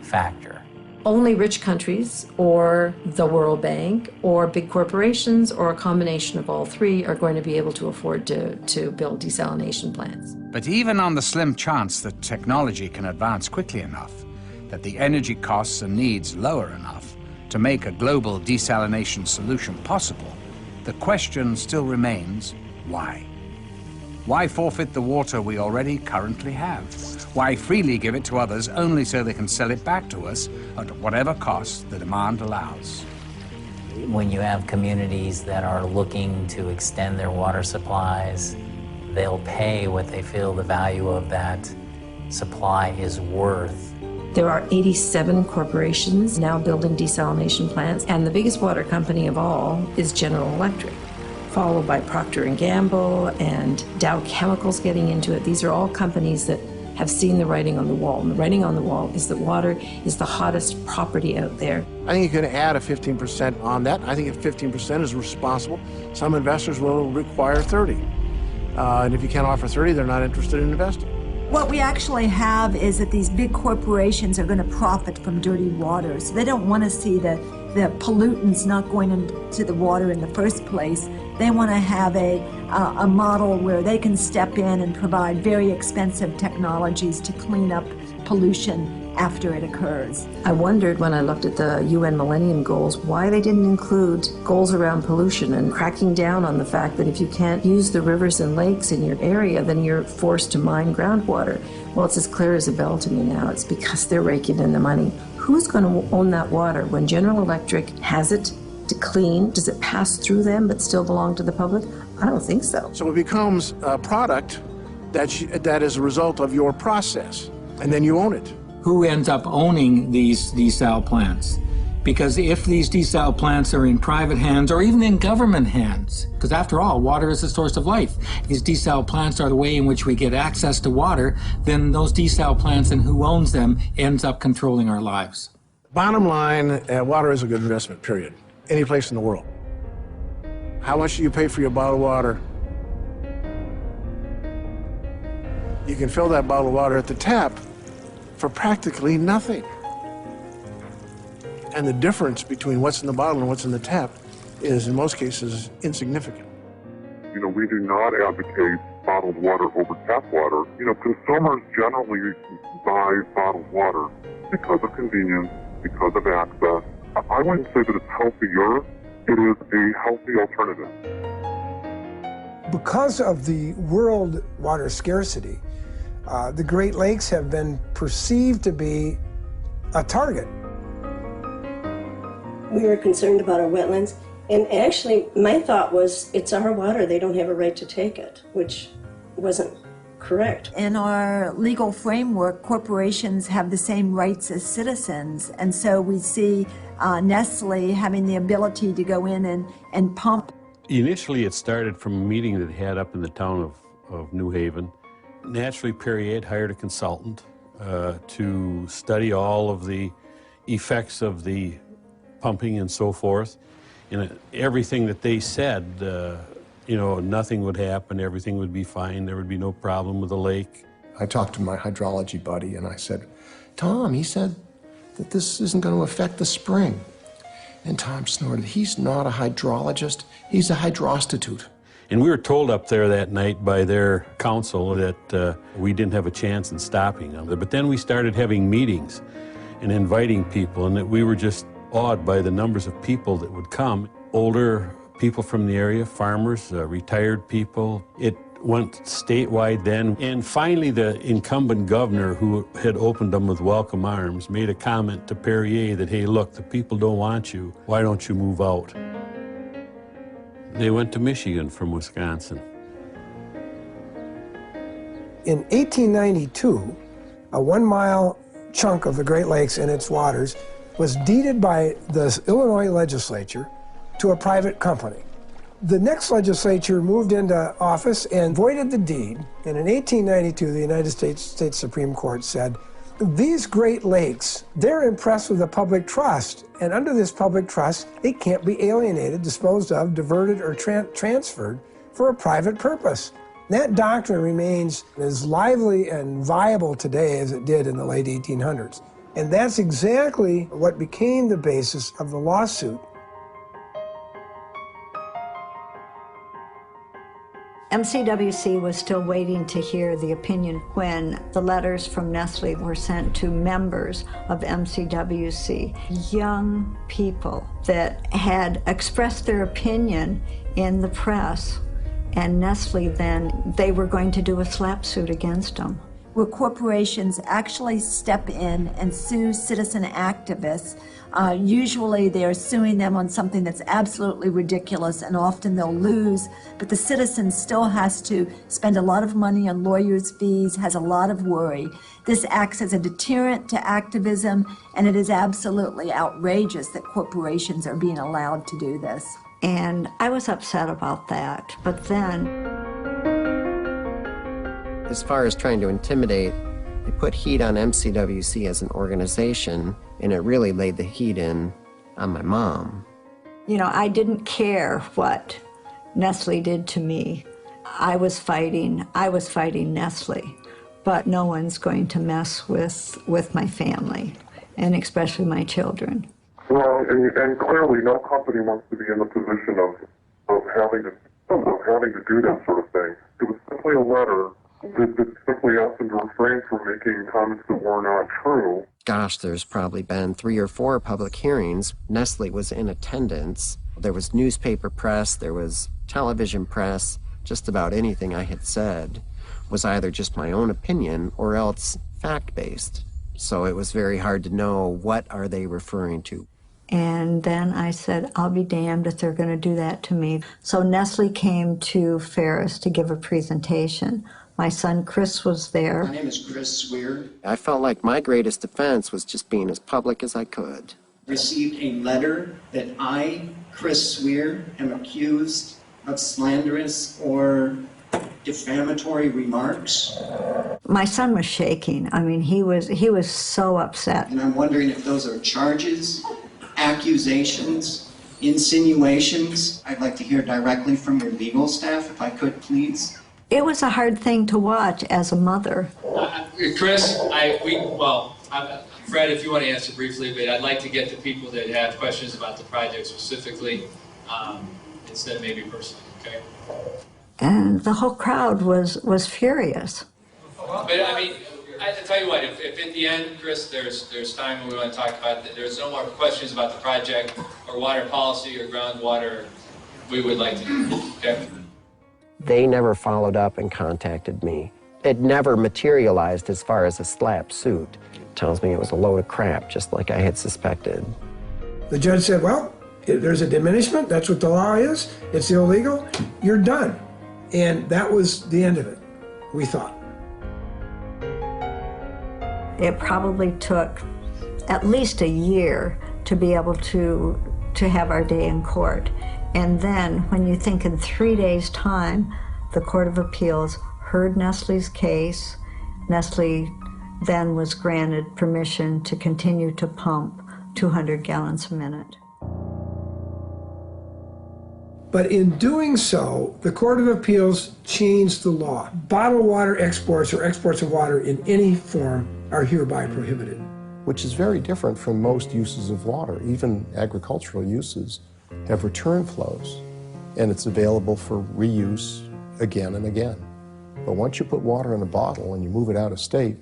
[SPEAKER 6] factor.
[SPEAKER 5] Only rich countries or the World Bank or big corporations or a combination of all three are going to be able to afford to build desalination plants.
[SPEAKER 1] But even on the slim chance that technology can advance quickly enough, that the energy costs and needs lower enough to make a global desalination solution possible, the question still remains, why? Why forfeit the water we already currently have? Why freely give it to others only so they can sell it back to us at whatever cost the demand allows?
[SPEAKER 6] When you have communities that are looking to extend their water supplies, they'll pay what they feel the value of that supply is worth.
[SPEAKER 5] There are 87 corporations now building desalination plants, and the biggest water company of all is General Electric, followed by Procter & Gamble and Dow Chemicals getting into it. These are all companies that have seen the writing on the wall, and the writing on the wall is that water is the hottest property out there.
[SPEAKER 2] I think you can add a 15% on that. I think if 15% is responsible, some investors will require 30. And if you can't offer 30, they're not interested in investing.
[SPEAKER 16] What we actually have is that these big corporations are going to profit from dirty water. So they don't want to see the pollutants not going into the water in the first place. They want to have a model where they can step in and provide very expensive technologies to clean up pollution after it occurs.
[SPEAKER 5] I wondered when I looked at the UN Millennium Goals why they didn't include goals around pollution and cracking down on the fact that if you can't use the rivers and lakes in your area, then you're forced to mine groundwater. Well, it's as clear as a bell to me now. It's because they're raking in the money. Who's going to own that water? When General Electric has it to clean, does it pass through them but still belong to the public? I don't think so.
[SPEAKER 2] So it becomes a product that is a result of your process, and then you own it.
[SPEAKER 3] Who ends up owning these desal plants? Because if these desal plants are in private hands or even in government hands, because after all, water is the source of life. These desal plants are the way in which we get access to water, then those desal plants and who owns them ends up controlling our lives.
[SPEAKER 2] Bottom line, water is a good investment, period. Any place in the world. How much do you pay for your bottle of water? You can fill that bottle of water at the tap for practically nothing. And the difference between what's in the bottle and what's in the tap is, in most cases, insignificant.
[SPEAKER 9] You know, we do not advocate bottled water over tap water. You know, consumers generally buy bottled water because of convenience, because of access. I wouldn't say that it's healthier. It is a healthy alternative.
[SPEAKER 11] Because of the world water scarcity, the Great Lakes have been perceived to be a target.
[SPEAKER 24] We were concerned about our wetlands, and actually my thought was it's our water, they don't have a right to take it, which wasn't correct.
[SPEAKER 16] In our legal framework, corporations have the same rights as citizens, and so we see Nestle having the ability to go in and pump.
[SPEAKER 25] Initially it started from a meeting that they had up in the town of New Haven. Naturally, Perrier had hired a consultant to study all of the effects of the pumping and so forth. And everything that they said, you know, nothing would happen, everything would be fine, there would be no problem with the lake.
[SPEAKER 10] I talked to my hydrology buddy and I said, Tom, he said that this isn't going to affect the spring. And Tom snorted, he's not a hydrologist, he's a hydrostitute.
[SPEAKER 25] And we were told up there that night by their council that we didn't have a chance in stopping them. But then we started having meetings and inviting people, and that we were just awed by the numbers of people that would come. Older people from the area, farmers, retired people. It went statewide then. And finally, the incumbent governor, who had opened them with welcome arms, made a comment to Perrier that, hey, look, the people don't want you. Why don't you move out? They went to Michigan from Wisconsin.
[SPEAKER 11] In 1892, a 1-mile chunk of the Great Lakes and its waters was deeded by the Illinois legislature to a private company. The next legislature moved into office and voided the deed, and in 1892, the United States Supreme Court said, These Great Lakes, they're impressed with the public trust, and under this public trust, they can't be alienated, disposed of, diverted, or transferred for a private purpose. That doctrine remains as lively and viable today as it did in the late 1800s. And that's exactly what became the basis of the lawsuit.
[SPEAKER 16] MCWC was still waiting to hear the opinion when the letters from Nestle were sent to members of MCWC, young people that had expressed their opinion in the press, and Nestle then, they were going to do a SLAPP suit against them. Where corporations actually step in and sue citizen activists. Usually they're suing them on something that's absolutely ridiculous, and often they'll lose, but the citizen still has to spend a lot of money on lawyers' fees, has a lot of worry. This acts as a deterrent to activism, and it is absolutely outrageous that corporations are being allowed to do this. And I was upset about that, but then...
[SPEAKER 4] As far as trying to intimidate, they put heat on MCWC as an organization, and it really laid the heat in on my mom.
[SPEAKER 16] You know, I didn't care what Nestle did to me. I was fighting Nestle, but no one's going to mess with my family, and especially my children.
[SPEAKER 9] Well, and clearly no company wants to be in the position of having to do that sort of thing. It was simply a letter that simply asked them to refrain from making comments that were not true.
[SPEAKER 4] Gosh, there's probably been 3 or 4 public hearings. Nestle was in attendance. There was newspaper press, there was television press. Just about anything I had said was either just my own opinion or else fact-based. So it was very hard to know what are they referring to.
[SPEAKER 16] And then I said, I'll be damned if they're going to do that to me. So Nestle came to Ferris to give a presentation. My son Chris was there.
[SPEAKER 4] My name is Chris Swear. I felt like my greatest defense was just being as public as I could.
[SPEAKER 12] Received a letter that I, Chris Swear, am accused of slanderous or defamatory remarks.
[SPEAKER 16] My son was shaking. I mean, he was so upset.
[SPEAKER 12] And I'm wondering if those are charges, accusations, insinuations. I'd like to hear directly from your legal staff, if I could, please.
[SPEAKER 16] It was a hard thing to watch as a mother.
[SPEAKER 14] Chris, Fred, if you want to answer briefly, but I'd like to get to people that have questions about the project specifically, instead of maybe personally, okay?
[SPEAKER 16] And the whole crowd was furious.
[SPEAKER 14] But I mean, I tell you what, if at the end, Chris, there's time when we want to talk about that, there's no more questions about the project or water policy or groundwater, we would like to do, okay?
[SPEAKER 4] They never followed up and contacted me. It never materialized as far as a SLAPP suit. It tells me it was a load of crap, just like I had suspected.
[SPEAKER 11] The judge said, well, there's a diminishment, that's what the law is, it's illegal, you're done. And that was the end of it, we thought.
[SPEAKER 16] It probably took at least a year to be able to have our day in court. And then, when you think in 3 days' time, the Court of Appeals heard Nestle's case. Nestle then was granted permission to continue to pump 200 gallons a minute.
[SPEAKER 11] But in doing so, the Court of Appeals changed the law. Bottled water exports or exports of water in any form are hereby prohibited.
[SPEAKER 10] Which is very different from most uses of water. Even agricultural uses have return flows, and it's available for reuse again and again. But once you put water in a bottle and you move it out of state,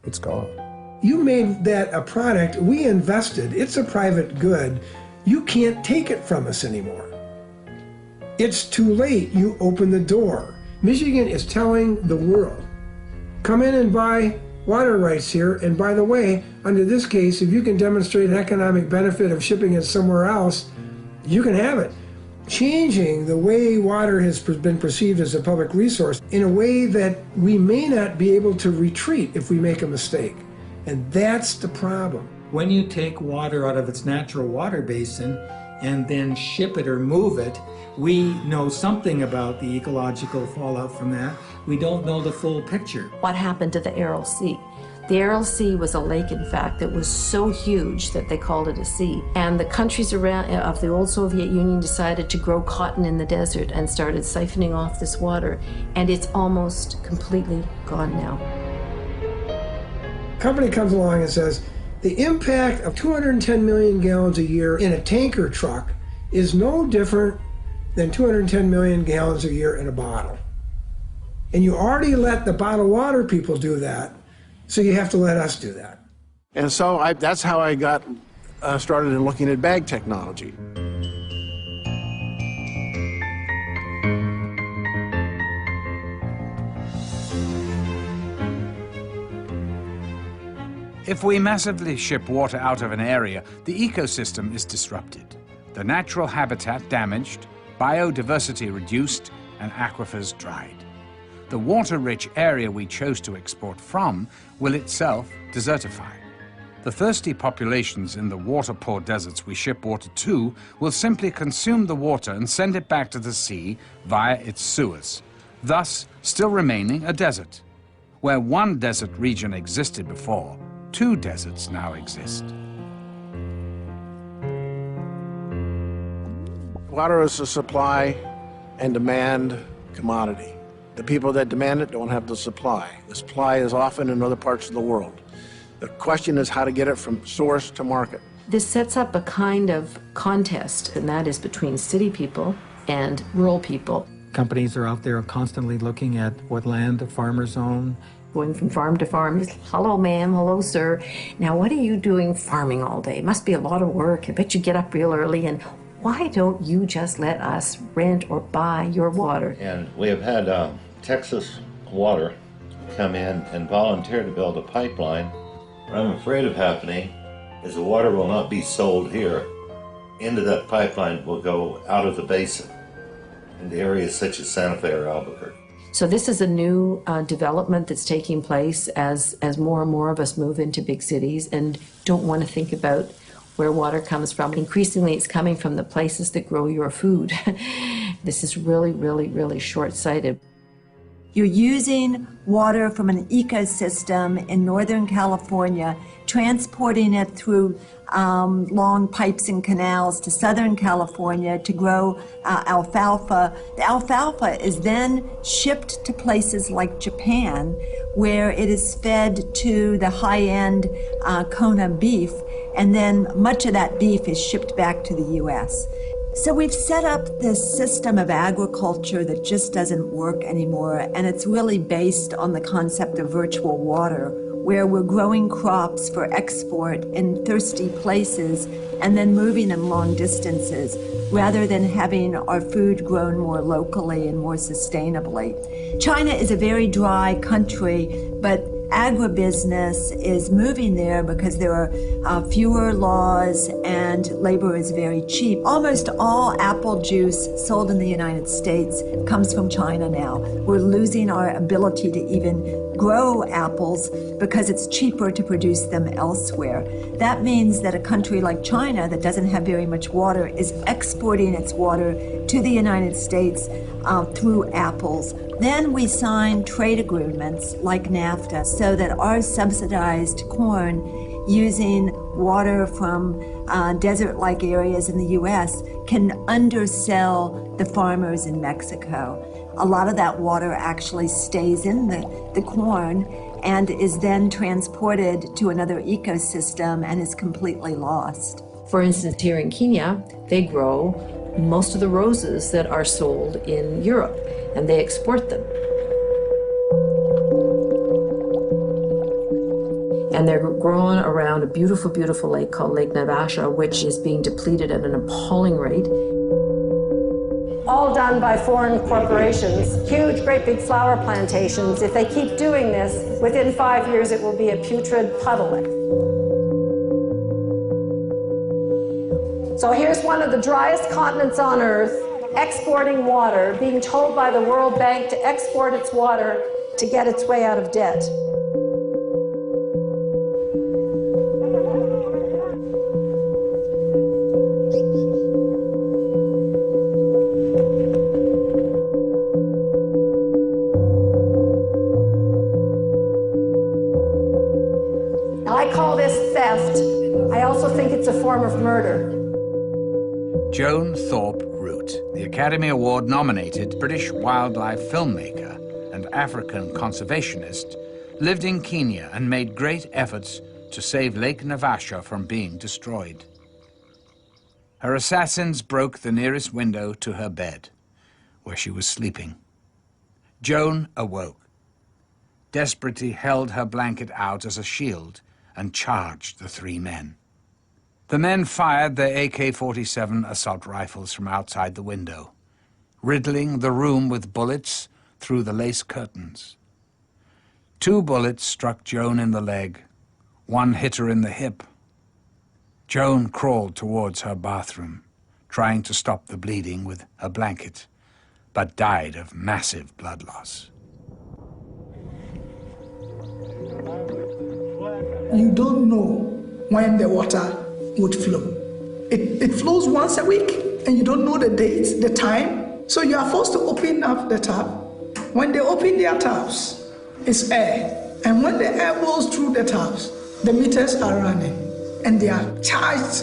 [SPEAKER 10] it's gone.
[SPEAKER 11] You made that a product, we invested, it's a private good, you can't take it from us anymore. It's too late, you open the door. Michigan is telling the world, come in and buy water rights here, and by the way, under this case, if you can demonstrate an economic benefit of shipping it somewhere else, you can have it. Changing the way water has been perceived as a public resource in a way that we may not be able to retreat if we make a mistake. And that's the problem.
[SPEAKER 3] When you take water out of its natural water basin and then ship it or move it, we know something about the ecological fallout from that. We don't know the full picture.
[SPEAKER 5] What happened to the Aral Sea? The Aral Sea was a lake, in fact, that was so huge that they called it a sea. And the countries around of the old Soviet Union decided to grow cotton in the desert and started siphoning off this water. And it's almost completely gone now.
[SPEAKER 11] A company comes along and says, the impact of 210 million gallons a year in a tanker truck is no different than 210 million gallons a year in a bottle. And you already let the bottled water people do that, so you have to let us do that.
[SPEAKER 2] And so that's how I got started in looking at bag technology.
[SPEAKER 1] If we massively ship water out of an area, the ecosystem is disrupted. The natural habitat damaged, biodiversity reduced, and aquifers dried. The water-rich area we chose to export from will itself desertify. The thirsty populations in the water-poor deserts we ship water to will simply consume the water and send it back to the sea via its sewers, thus still remaining a desert. Where one desert region existed before, two deserts now exist.
[SPEAKER 2] Water is a supply and demand commodity. The people that demand it don't have the supply. The supply is often in other parts of the world. The question is how to get it from source to market.
[SPEAKER 5] This sets up a kind of contest, and that is between city people and rural people.
[SPEAKER 3] Companies are out there constantly looking at what land the farmers own.
[SPEAKER 5] Going from farm to farm, hello ma'am, hello sir. Now what are you doing farming all day? Must be a lot of work. I bet you get up real early, and why don't you just let us rent or buy your water?
[SPEAKER 15] And we have had Texas Water come in and volunteer to build a pipeline. What I'm afraid of happening is the water will not be sold here. Into that pipeline will go out of the basin into areas such as Santa Fe or Albuquerque.
[SPEAKER 5] So this is a new development that's taking place as more and more of us move into big cities and don't want to think about where water comes from. Increasingly, it's coming from the places that grow your food. This is really, really, really short-sighted.
[SPEAKER 16] You're using water from an ecosystem in Northern California, transporting it through long pipes and canals to Southern California to grow alfalfa. The alfalfa is then shipped to places like Japan, where it is fed to the high-end Kona beef, and then much of that beef is shipped back to the U.S. So we've set up this system of agriculture that just doesn't work anymore, and it's really based on the concept of virtual water, where we're growing crops for export in thirsty places and then moving them long distances, rather than having our food grown more locally and more sustainably. China is a very dry country, but agribusiness is moving there because there are fewer laws and labor is very cheap. Almost all apple juice sold in the United States comes from China now. We're losing our ability to even grow apples because it's cheaper to produce them elsewhere. That means that a country like China that doesn't have very much water is exporting its water to the United States through apples. Then we sign trade agreements like NAFTA so that our subsidized corn using water from desert-like areas in the U.S. can undersell the farmers in Mexico. A lot of that water actually stays in the corn and is then transported to another ecosystem and is completely lost.
[SPEAKER 5] For instance, here in Kenya, they grow most of the roses that are sold in Europe, and they export them. And they're grown around a beautiful, beautiful lake called Lake Naivasha, which is being depleted at an appalling rate.
[SPEAKER 17] All done by foreign corporations, huge, great big flower plantations. If they keep doing this, within 5 years it will be a putrid puddle. So here's one of the driest continents on Earth, exporting water, being told by the World Bank to export its water to get its way out of debt. I call this theft. I also think it's a form of murder.
[SPEAKER 1] Joan Thorpe Root, the Academy Award-nominated British wildlife filmmaker and African conservationist, lived in Kenya and made great efforts to save Lake Naivasha from being destroyed. Her assassins broke the nearest window to her bed, where she was sleeping. Joan awoke. Desperately held her blanket out as a shield and charged the three men. The men fired their AK-47 assault rifles from outside the window, riddling the room with bullets through the lace curtains. 2 bullets struck Joan in the leg. 1 hit her in the hip. Joan crawled towards her bathroom, trying to stop the bleeding with a blanket, but died of massive blood loss.
[SPEAKER 13] You don't know when the water would flow. It flows once a week, and you don't know the date, the time, so you are forced to open up the tap. When they open their taps, it's air, and when the air blows through the taps, the meters are running, and they are charged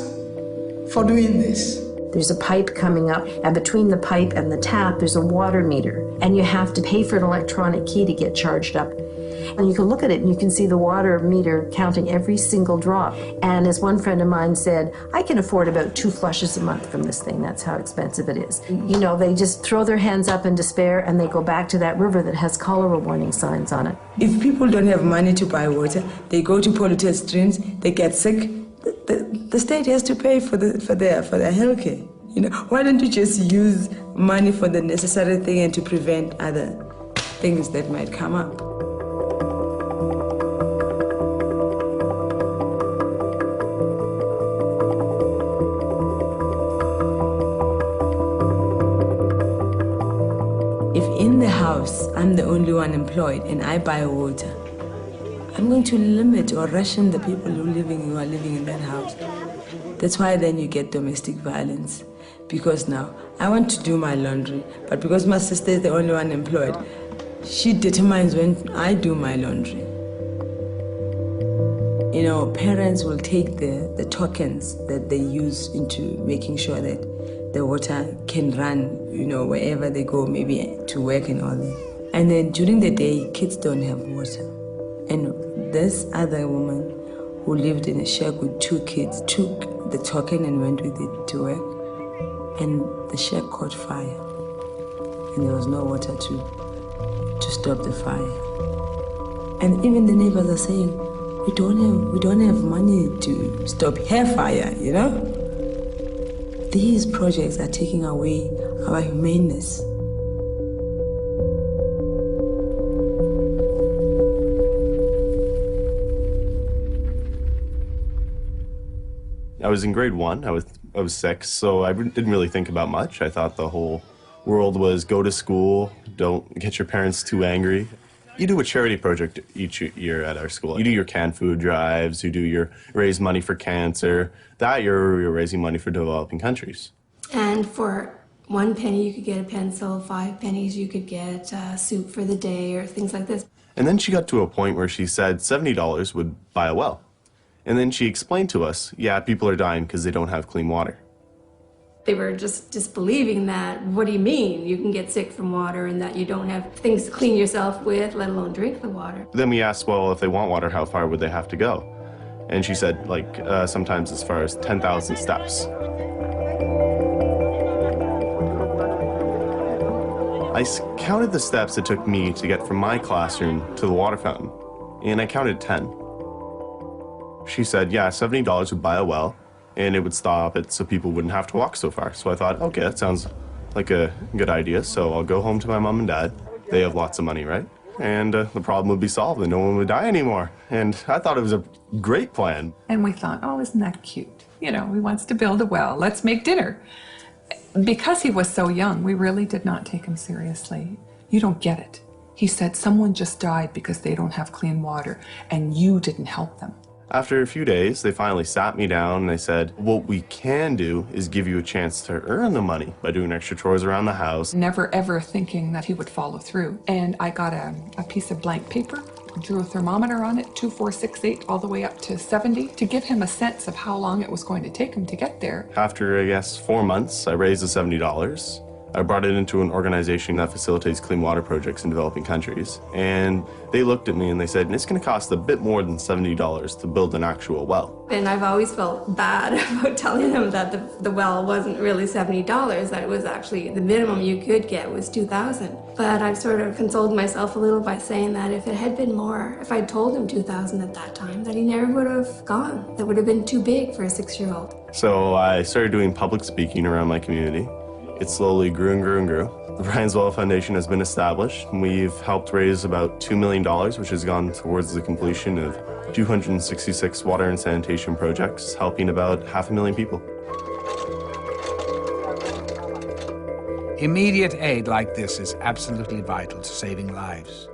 [SPEAKER 13] for doing this.
[SPEAKER 5] There's a pipe coming up, and between the pipe and the tap, there's a water meter, and you have to pay for an electronic key to get charged up. And you can look at it and you can see the water meter counting every single drop. And as one friend of mine said, I can afford about 2 flushes a month from this thing. That's how expensive it is. You know, they just throw their hands up in despair and they go back to that river that has cholera warning signs on it.
[SPEAKER 18] If people don't have money to buy water, they go to polluted streams, they get sick. The state has to pay for their health care. You know, why don't you just use money for the necessary thing and to prevent other things that might come up? If in the house I'm the only one employed and I buy water, I'm going to limit or ration the people who are living in that house. That's why then you get domestic violence. Because now I want to do my laundry, but because my sister is the only one employed, she determines when I do my laundry. You know, parents will take the tokens that they use into making sure that the water can run, you know, wherever they go, maybe to work and all that. And then during the day, kids don't have water. And this other woman who lived in a shack with 2 kids took the token and went with it to work. And the shack caught fire. And there was no water to stop the fire. And even the neighbors are saying, we don't have money to stop hair fire, you know? These projects are taking away our humaneness.
[SPEAKER 19] I was in grade 1. I was 6, so I didn't really think about much. I thought the whole world was go to school, don't get your parents too angry. You do a charity project each year at our school. You do your canned food drives, you do your raise money for cancer. That year, you're raising money for developing countries.
[SPEAKER 20] And for 1 penny, you could get a pencil. 5 pennies, you could get soup for the day or things like this.
[SPEAKER 19] And then she got to a point where she said $70 would buy a well. And then she explained to us, yeah, people are dying because they don't have clean water.
[SPEAKER 20] They were just disbelieving that. What do you mean you can get sick from water and that you don't have things to clean yourself with, let alone drink the water?
[SPEAKER 19] Then we asked, well, if they want water, how far would they have to go? And she said, like, sometimes as far as 10,000 steps. I counted the steps it took me to get from my classroom to the water fountain, and I counted 10. She said, yeah, $70 would buy a well, and it would stop it so people wouldn't have to walk so far. So I thought, okay, that sounds like a good idea, so I'll go home to my mom and dad. They have lots of money, right? And the problem would be solved and no one would die anymore. And I thought it was a great plan.
[SPEAKER 21] And we thought, oh, isn't that cute? You know, he wants to build a well, let's make dinner. Because he was so young, we really did not take him seriously. You don't get it. He said someone just died because they don't have clean water, and you didn't help them.
[SPEAKER 19] After a few days, they finally sat me down and they said, what we can do is give you a chance to earn the money by doing extra chores around the house.
[SPEAKER 21] Never ever thinking that he would follow through. And I got a piece of blank paper drew a thermometer on it, 2468 all the way up to 70, to give him a sense of how long it was going to take him to get there.
[SPEAKER 19] After, I guess, 4 months, I raised the $70. I brought it into an organization that facilitates clean water projects in developing countries. And they looked at me and they said, it's going to cost a bit more than $70 to build an actual well.
[SPEAKER 20] And I've always felt bad about telling them that the well wasn't really $70, that it was actually the minimum you could get was $2,000. But I've sort of consoled myself a little by saying that if it had been more, if I'd told him $2,000 at that time, that he never would have gone. That would have been too big for a 6-year-old.
[SPEAKER 19] So I started doing public speaking around my community. It slowly grew and grew and grew. The Brian's Well Foundation has been established. We've helped raise about $2 million, which has gone towards the completion of 266 water and sanitation projects, helping about 500,000 people.
[SPEAKER 1] Immediate aid like this is absolutely vital to saving lives.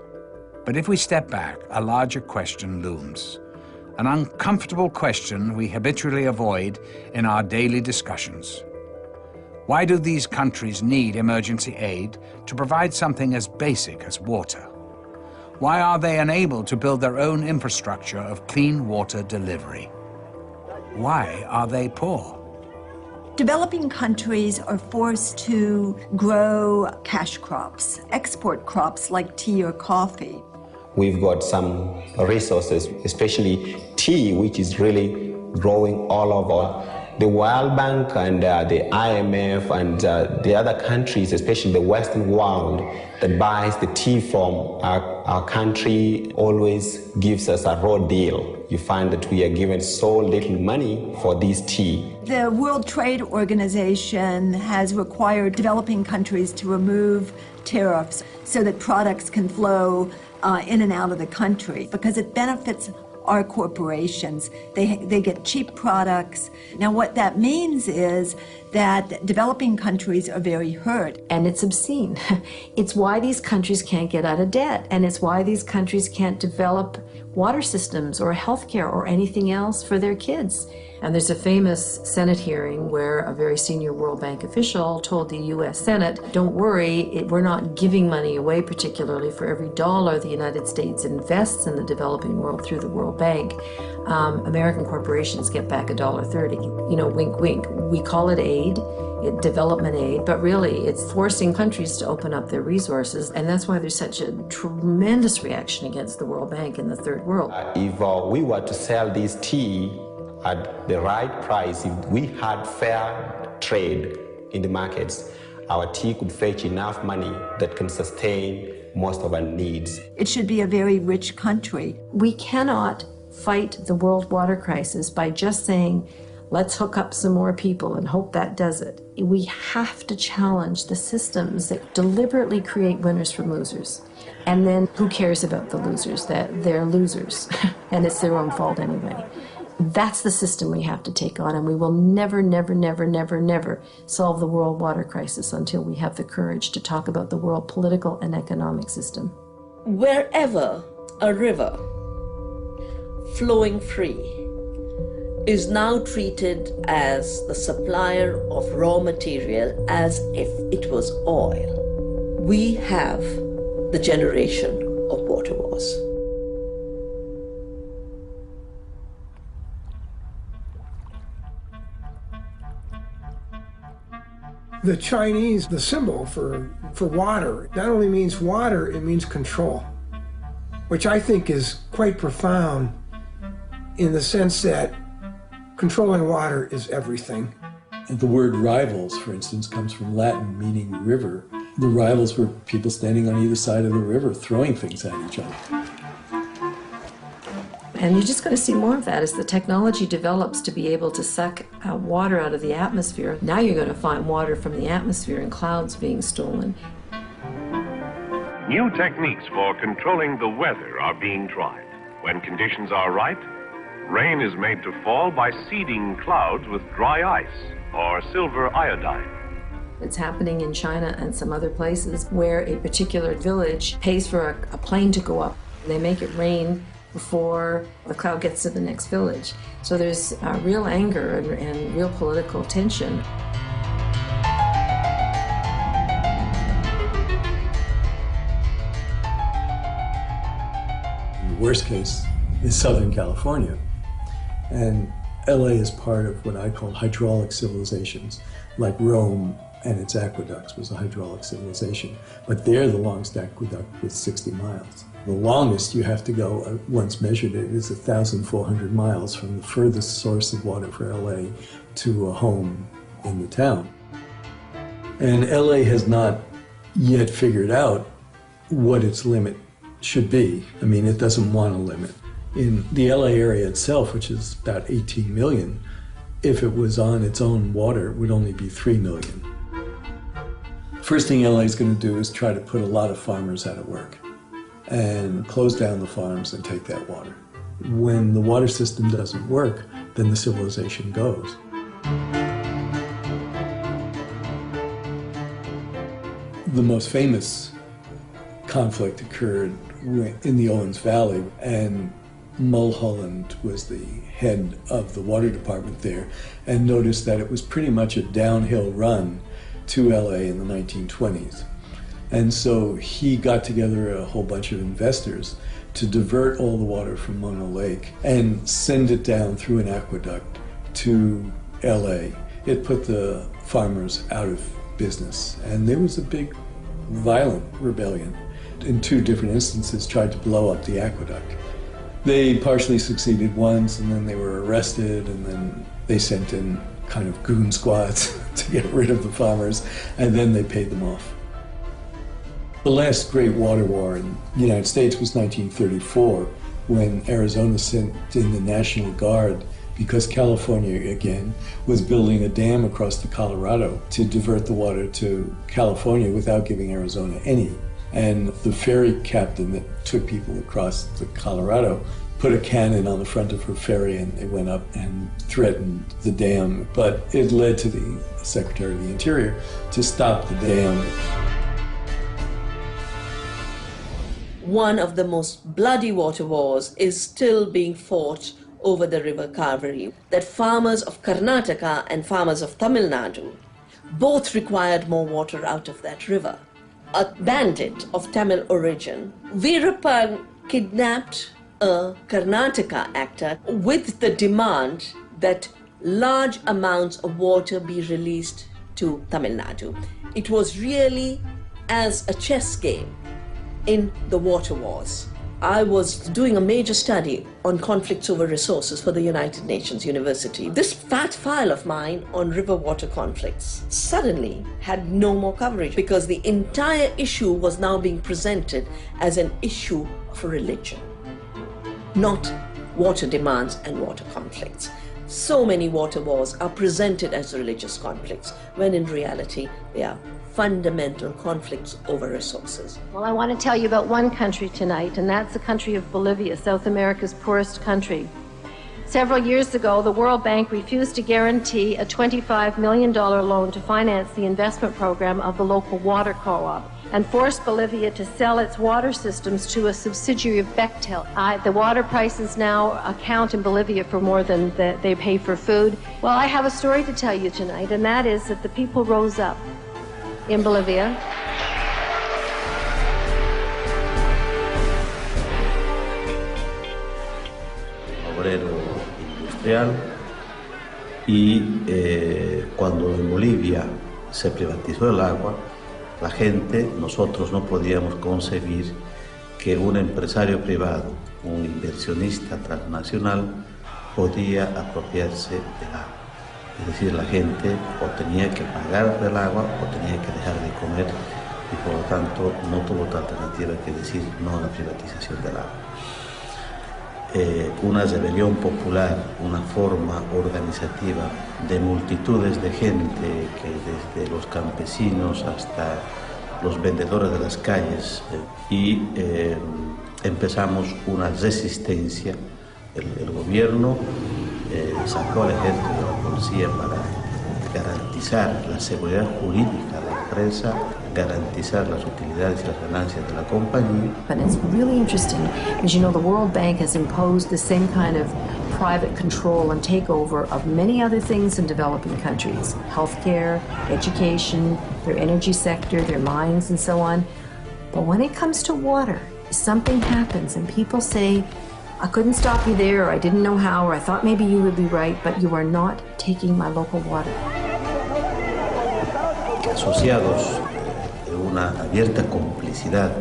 [SPEAKER 1] But if we step back, a larger question looms. An uncomfortable question we habitually avoid in our daily discussions. Why do these countries need emergency aid to provide something as basic as water? Why are they unable to build their own infrastructure of clean water delivery? Why are they poor?
[SPEAKER 16] Developing countries are forced to grow cash crops, export crops like tea or coffee.
[SPEAKER 6] We've got some resources, especially tea, which is really growing all over. The World Bank and the IMF and the other countries, especially the Western world, that buys the tea from our country always gives us a raw deal. You find that we are given so little money for this tea.
[SPEAKER 16] The World Trade Organization has required developing countries to remove tariffs so that products can flow in and out of the country because it benefits our corporations. They get cheap products. Now what that means is that developing countries are very hurt.
[SPEAKER 5] And it's obscene. It's why these countries can't get out of debt, and it's why these countries can't develop water systems or healthcare or anything else for their kids. And there's a famous Senate hearing where a very senior World Bank official told the US Senate, don't worry, we're not giving money away, particularly for every dollar the United States invests in the developing world through the World Bank. American corporations get back $1.30. You know, wink, wink. We call it aid, development aid, but really it's forcing countries to open up their resources, and that's why there's such a tremendous reaction against the World Bank in the third world.
[SPEAKER 6] If we were to sell this tea at the right price, if we had fair trade in the markets, our tea could fetch enough money that can sustain most of our needs.
[SPEAKER 16] It should be a very rich country.
[SPEAKER 5] We cannot fight the world water crisis by just saying, let's hook up some more people and hope that does it. We have to challenge the systems that deliberately create winners from losers. And then who cares about the losers? That they're losers, and it's their own fault anyway. That's the system we have to take on, and we will never, never, never, never, never solve the world water crisis until we have the courage to talk about the world political and economic system.
[SPEAKER 7] Wherever a river flowing free is now treated as the supplier of raw material as if it was oil, we have the generation of water wars.
[SPEAKER 11] The Chinese, the symbol for water, not only means water, it means control, which I think is quite profound in the sense that controlling water is everything.
[SPEAKER 8] The word rivals, for instance, comes from Latin meaning river. The rivals were people standing on either side of the river throwing things at each other.
[SPEAKER 5] And you're just going to see more of that as the technology develops to be able to suck water out of the atmosphere. Now you're going to find water from the atmosphere in clouds being stolen.
[SPEAKER 22] New techniques for controlling the weather are being tried. When conditions are right, rain is made to fall by seeding clouds with dry ice or silver iodine.
[SPEAKER 5] It's happening in China and some other places where a particular village pays for a plane to go up. They make it rain before the cloud gets to the next village. So there's real anger and real political tension.
[SPEAKER 8] worst case is Southern California. And LA is part of what I call hydraulic civilizations, like Rome and its aqueducts was a hydraulic civilization. But there, the longest aqueduct was 60 miles. The longest you have to go, once measured it, is 1,400 miles from the furthest source of water for LA to a home in the town. And LA has not yet figured out what its limit should be. I mean, it doesn't want a limit. In the LA area itself, which is about 18 million, if it was on its own water, it would only be 3 million. First thing LA is going to do is try to put a lot of farmers out of work and close down the farms and take that water. When the water system doesn't work, then the civilization goes. The most famous conflict occurred in the Owens Valley, and Mulholland was the head of the water department there, and noticed that it was pretty much a downhill run to LA in the 1920s. And so he got together a whole bunch of investors to divert all the water from Mono Lake and send it down through an aqueduct to LA. It put the farmers out of business, and there was a big, violent rebellion. In 2 different instances, tried to blow up the aqueduct. They partially succeeded once, and then they were arrested, and then they sent in kind of goon squads to get rid of the farmers, and then they paid them off. The last great water war in the United States was 1934, when Arizona sent in the National Guard because California, again, was building a dam across the Colorado to divert the water to California without giving Arizona any. And the ferry captain that took people across the Colorado put a cannon on the front of her ferry, and they went up and threatened the dam. But it led to the Secretary of the Interior to stop the dam.
[SPEAKER 7] One of the most bloody water wars is still being fought over the river Kaveri, that farmers of Karnataka and farmers of Tamil Nadu both required more water out of that river. A bandit of Tamil origin, Veerappan, kidnapped a Karnataka actor with the demand that large amounts of water be released to Tamil Nadu. It was really as a chess game in the water wars. I was doing a major study on conflicts over resources for the United Nations University. This fat file of mine on river water conflicts suddenly had no more coverage because the entire issue was now being presented as an issue of religion, not water demands and water conflicts. So many water wars are presented as religious conflicts, when in reality they are fundamental conflicts over resources.
[SPEAKER 17] Well, I want to tell you about one country tonight, and that's the country of Bolivia, South America's poorest country. Several years ago, the World Bank refused to guarantee a $25 million loan to finance the investment program of the local water co-op and forced Bolivia to sell its water systems to a subsidiary of Bechtel. The water prices now account in Bolivia for more than they pay for food. Well, I have a story to tell you tonight, and that is that the people rose up in Bolivia.
[SPEAKER 9] Obrero industrial, y cuando en Bolivia se privatizó el agua, la gente, nosotros no podíamos concebir que un empresario privado, un inversionista transnacional, podía apropiarse del agua. Es decir, la gente o tenía que pagar del agua o tenía que dejar de comer, y por lo tanto no tuvo otra alternativa que decir no a la privatización del agua. Una rebelión popular, una forma organizativa de multitudes de gente, que desde los campesinos hasta los vendedores de las calles, y empezamos una resistencia. El gobierno sacó al ejército y a la policía para garantizar la seguridad jurídica de la empresa, garantizar las utilidades y las ganancias de la compañía.
[SPEAKER 5] And it's really interesting because, you know, the World Bank has imposed the same kind of private control and takeover of many other things in developing countries: healthcare, education, their energy sector, their mines, and so on. But when it comes to water, something happens and people say, I couldn't stop you there, or I didn't know how, or I thought maybe you would be right, but you are not taking my local water.
[SPEAKER 9] Asociados de una abierta complicidad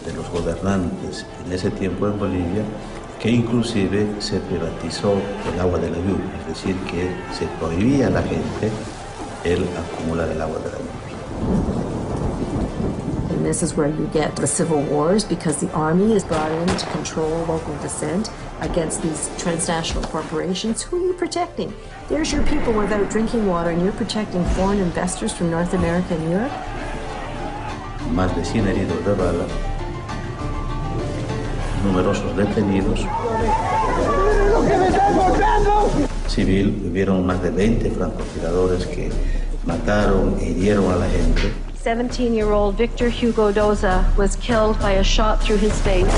[SPEAKER 9] de los gobernantes en ese tiempo en Bolivia, que inclusive se privatizó el agua de la lluvia, es decir, que se prohibía a la gente el acumular el agua de la lluvia.
[SPEAKER 5] And this is where you get the civil wars, because the army is brought in to control local dissent against these transnational corporations. Who are you protecting? There's your people without drinking water, and you're protecting foreign investors from North America and Europe?
[SPEAKER 9] Más de 100 heridos de bala, numerosos detenidos. Civil, hubieron más de 20 francotiradores que mataron e hirieron a la gente.
[SPEAKER 17] 17-year-old Victor Hugo Doza was killed by a shot through his face.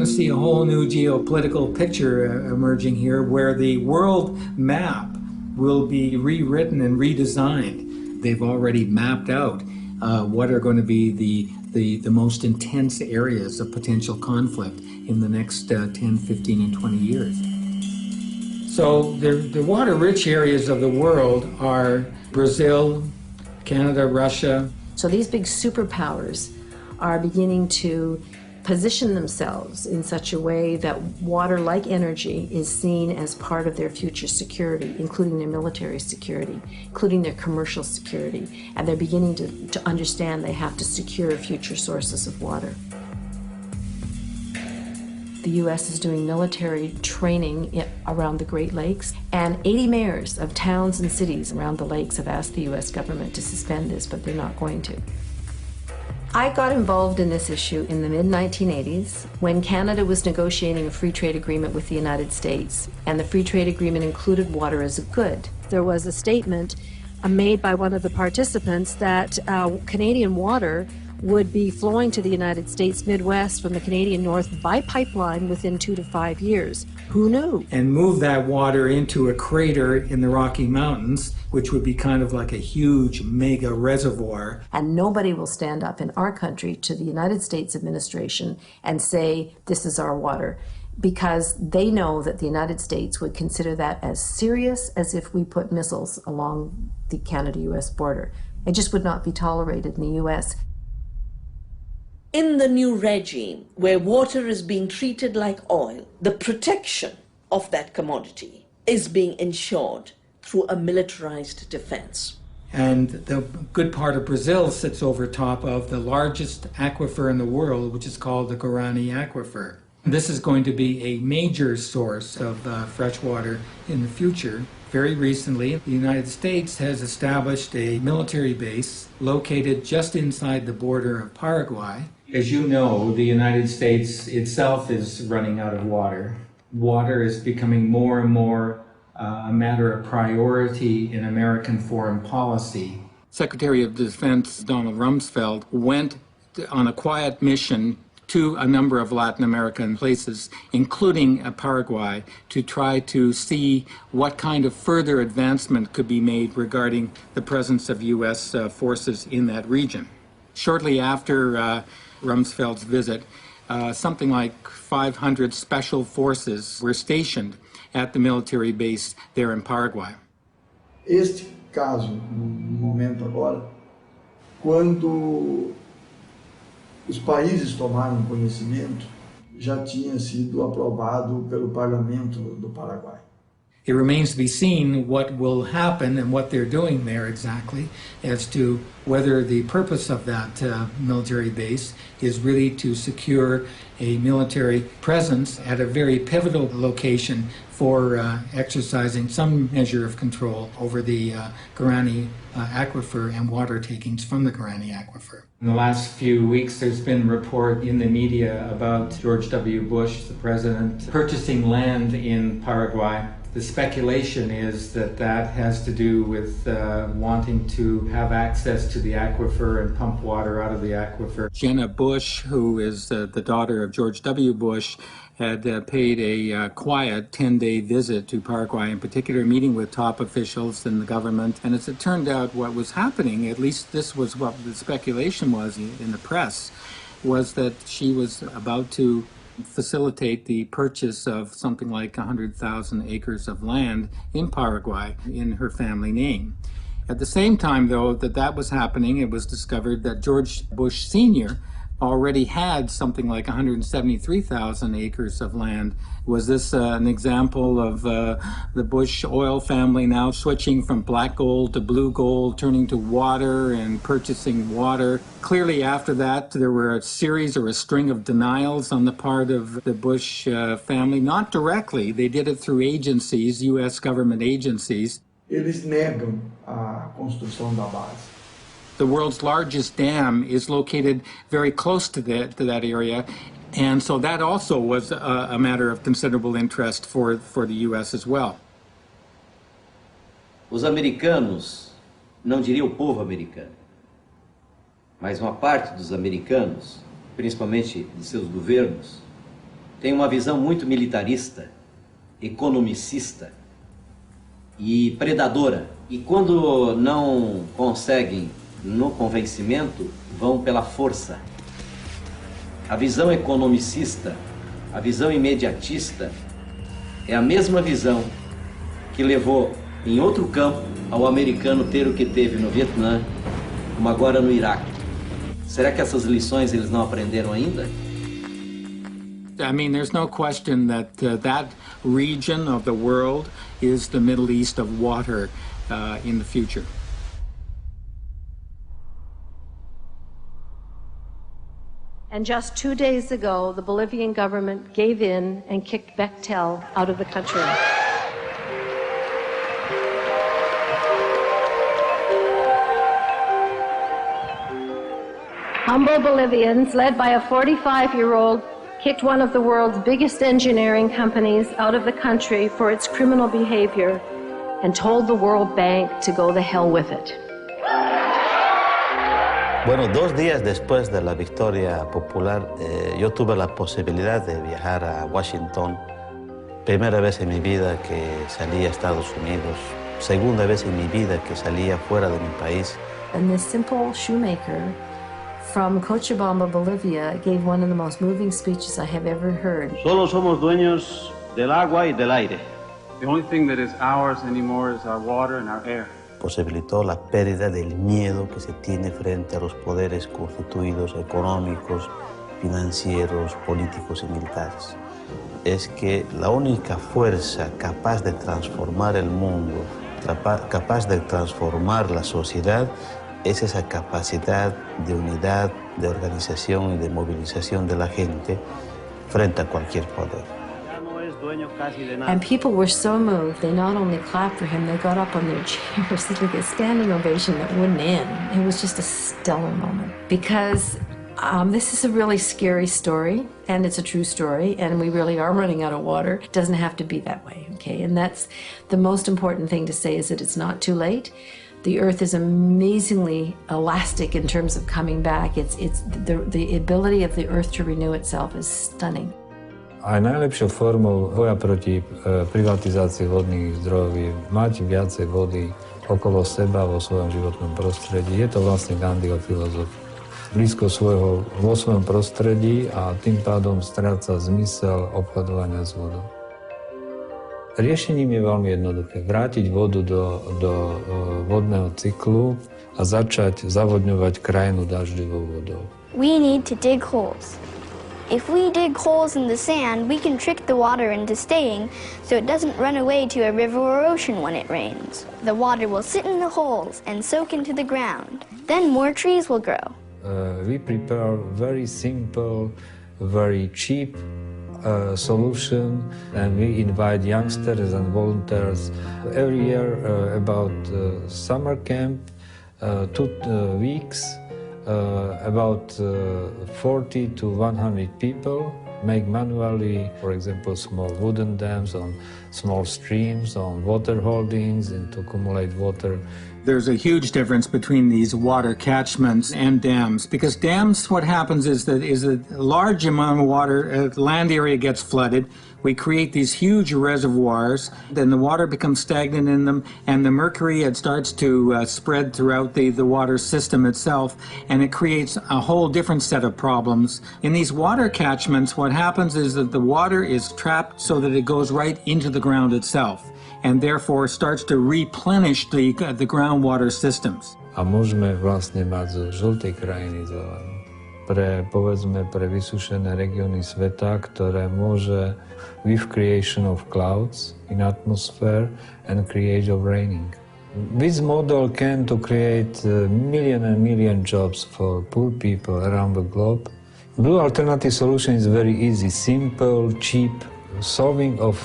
[SPEAKER 3] See a whole new geopolitical picture emerging here, where the world map will be rewritten and redesigned. They've already mapped out what are going to be the most intense areas of potential conflict in the next 10, 15, and 20 years. So the water-rich areas of the world are Brazil, Canada, Russia.
[SPEAKER 5] So these big superpowers are beginning to position themselves in such a way that water, like energy, is seen as part of their future security, including their military security, including their commercial security, and they're beginning to understand they have to secure future sources of water. The U.S. is doing military training around the Great Lakes, and 80 mayors of towns and cities around the lakes have asked the U.S. government to suspend this, but they're not going to. I got involved in this issue in the mid-1980s when Canada was negotiating a free trade agreement with the United States, and the free trade agreement included water as a good.
[SPEAKER 17] There was a statement made by one of the participants that Canadian water would be flowing to the United States Midwest from the Canadian North by pipeline within 2 to 5 years. Who knew?
[SPEAKER 3] And move that water into a crater in the Rocky Mountains, which would be kind of like a huge mega reservoir.
[SPEAKER 5] And nobody will stand up in our country to the United States administration and say, this is our water, because they know that the United States would consider that as serious as if we put missiles along the Canada-US border. It just would not be tolerated in the US.
[SPEAKER 7] In the new regime, where water is being treated like oil, the protection of that commodity is being ensured through a militarized defense.
[SPEAKER 3] And the good part of Brazil sits over top of the largest aquifer in the world, which is called the Guarani Aquifer. This is going to be a major source of fresh water in the future. Very recently, the United States has established a military base located just inside the border of Paraguay. As you know, the United States itself is running out of water. Water is becoming more and more a matter of priority in American foreign policy. Secretary of Defense Donald Rumsfeld went on a quiet mission to a number of Latin American places, including Paraguay, to try to see what kind of further advancement could be made regarding the presence of U.S. forces in that region. Shortly after Rumsfeld's visit, something like 500 special forces were stationed at the military base there in Paraguay.
[SPEAKER 12] Este caso, no momento agora, quando os países tomaram conhecimento, já tinha sido aprovado pelo Parlamento do Paraguai.
[SPEAKER 3] It remains to be seen what will happen and what they're doing there exactly as to whether the purpose of that military base is really to secure a military presence at a very pivotal location for exercising some measure of control over the Guarani Aquifer and water takings from the Guarani Aquifer. In the last few weeks, there's been report in the media about George W. Bush, the president, purchasing land in Paraguay The speculation is that that has to do with wanting to have access to the aquifer and pump water out of the aquifer. Jenna Bush, who is the daughter of George W. Bush, had paid a quiet 10-day visit to Paraguay, in particular meeting with top officials in the government. And as it turned out, what was happening, at least this was what the speculation was in the press, was that she was about to facilitate the purchase of something like 100,000 acres of land in Paraguay in her family name. At the same time, though, that was happening, it was discovered that George Bush Sr. already had something like 173,000 acres of land. Was this an example of the Bush oil family now switching from black gold to blue gold, turning to water and purchasing water? Clearly after that, there were a series or a string of denials on the part of the Bush family. Not directly, they did it through agencies, U.S. government agencies.
[SPEAKER 12] Eles negam a construção da base.
[SPEAKER 3] The world's largest dam is located very close to that area, and so that also was a matter of considerable interest for the U.S. as well.
[SPEAKER 4] Os americanos, não diria o povo americano, mas uma parte dos americanos, principalmente de seus governos, tem uma visão muito militarista, economicista e predadora. E quando não conseguem no convencimento, vão pela força. A visão economicista, a visão imediatista, é a mesma visão que levou, em outro campo, ao americano ter o que teve no Vietnã, como agora no Iraque. Será que essas lições eles não aprenderam ainda?
[SPEAKER 3] I mean, there's no question that that region of the world is the Middle East of water in the future.
[SPEAKER 17] And just 2 days ago, the Bolivian government gave in and kicked Bechtel out of the country. Humble Bolivians, led by a 45-year-old, kicked one of the world's biggest engineering companies out of the country for its criminal behavior and told the World Bank to go the hell with it.
[SPEAKER 9] Bueno, 2 días después de la victoria popular, yo tuve la posibilidad de viajar a Washington. Primera vez en mi vida que salí a Estados Unidos. Segunda vez en mi vida que salía fuera de mi país.
[SPEAKER 5] And this simple shoemaker from Cochabamba, Bolivia, gave one of the most moving speeches I have ever heard.
[SPEAKER 14] Solo somos dueños del agua y del aire.
[SPEAKER 23] The only thing that is ours anymore is our water and our air.
[SPEAKER 9] Posibilitó la pérdida del miedo que se tiene frente a los poderes constituidos económicos, financieros, políticos y militares. Es que la única fuerza capaz de transformar el mundo, capaz de transformar la sociedad, es esa capacidad de unidad, de organización y de movilización de la gente frente a cualquier poder.
[SPEAKER 5] And people were so moved, they not only clapped for him, they got up on their chairs. It was like a standing ovation that wouldn't end. It was just a stellar moment. Because this is a really scary story, and it's a true story, and we really are running out of water. It doesn't have to be that way, okay? And that's the most important thing to say, is that it's not too late. The earth is amazingly elastic in terms of coming back. The ability of the earth to renew itself is stunning.
[SPEAKER 24] Aj najlepšou formou boja proti privatizácii vodných zdrojov je mať viacej vody okolo seba vo svojom životnom prostredí. Je to vlastne Gandhiho filozofia. Blízko svojho vo svojom prostredí a tým pádom stráca zmysel obchodovania s vodou. Riešením je veľmi jednoduché. Vrátiť vodu do vodného cyklu a začať zavodňovať krajinu dažďovou vodou.
[SPEAKER 25] We need to dig holes. If we dig holes in the sand, we can trick the water into staying so it doesn't run away to a river or ocean when it rains. The water will sit in the holes and soak into the ground. Then more trees will grow.
[SPEAKER 24] We prepare very simple, very cheap solution, and we invite youngsters and volunteers every year about summer camp, 2 weeks. About 40 to 100 people make manually, for example, small wooden dams on small streams, on water holdings, and to accumulate water.
[SPEAKER 3] There's a huge difference between these water catchments and dams, because dams, what happens is that a large amount of water, land area gets flooded. We create these huge reservoirs, then the water becomes stagnant in them, and the mercury, it starts to spread throughout the water system itself, and it creates a whole different set of problems. In these water catchments, what happens is that the water is trapped so that it goes right into the ground itself, and therefore starts to replenish the groundwater systems.
[SPEAKER 24] A môžeme vlastne mať zo žltej krajiny zelenú. Povedzme, pre vysušené regióny sveta, ktoré môže with creation of clouds in atmosphere and create of raining. This model can to create million and million jobs for poor people around the globe. Blue alternative solution is very easy, simple, cheap, solving of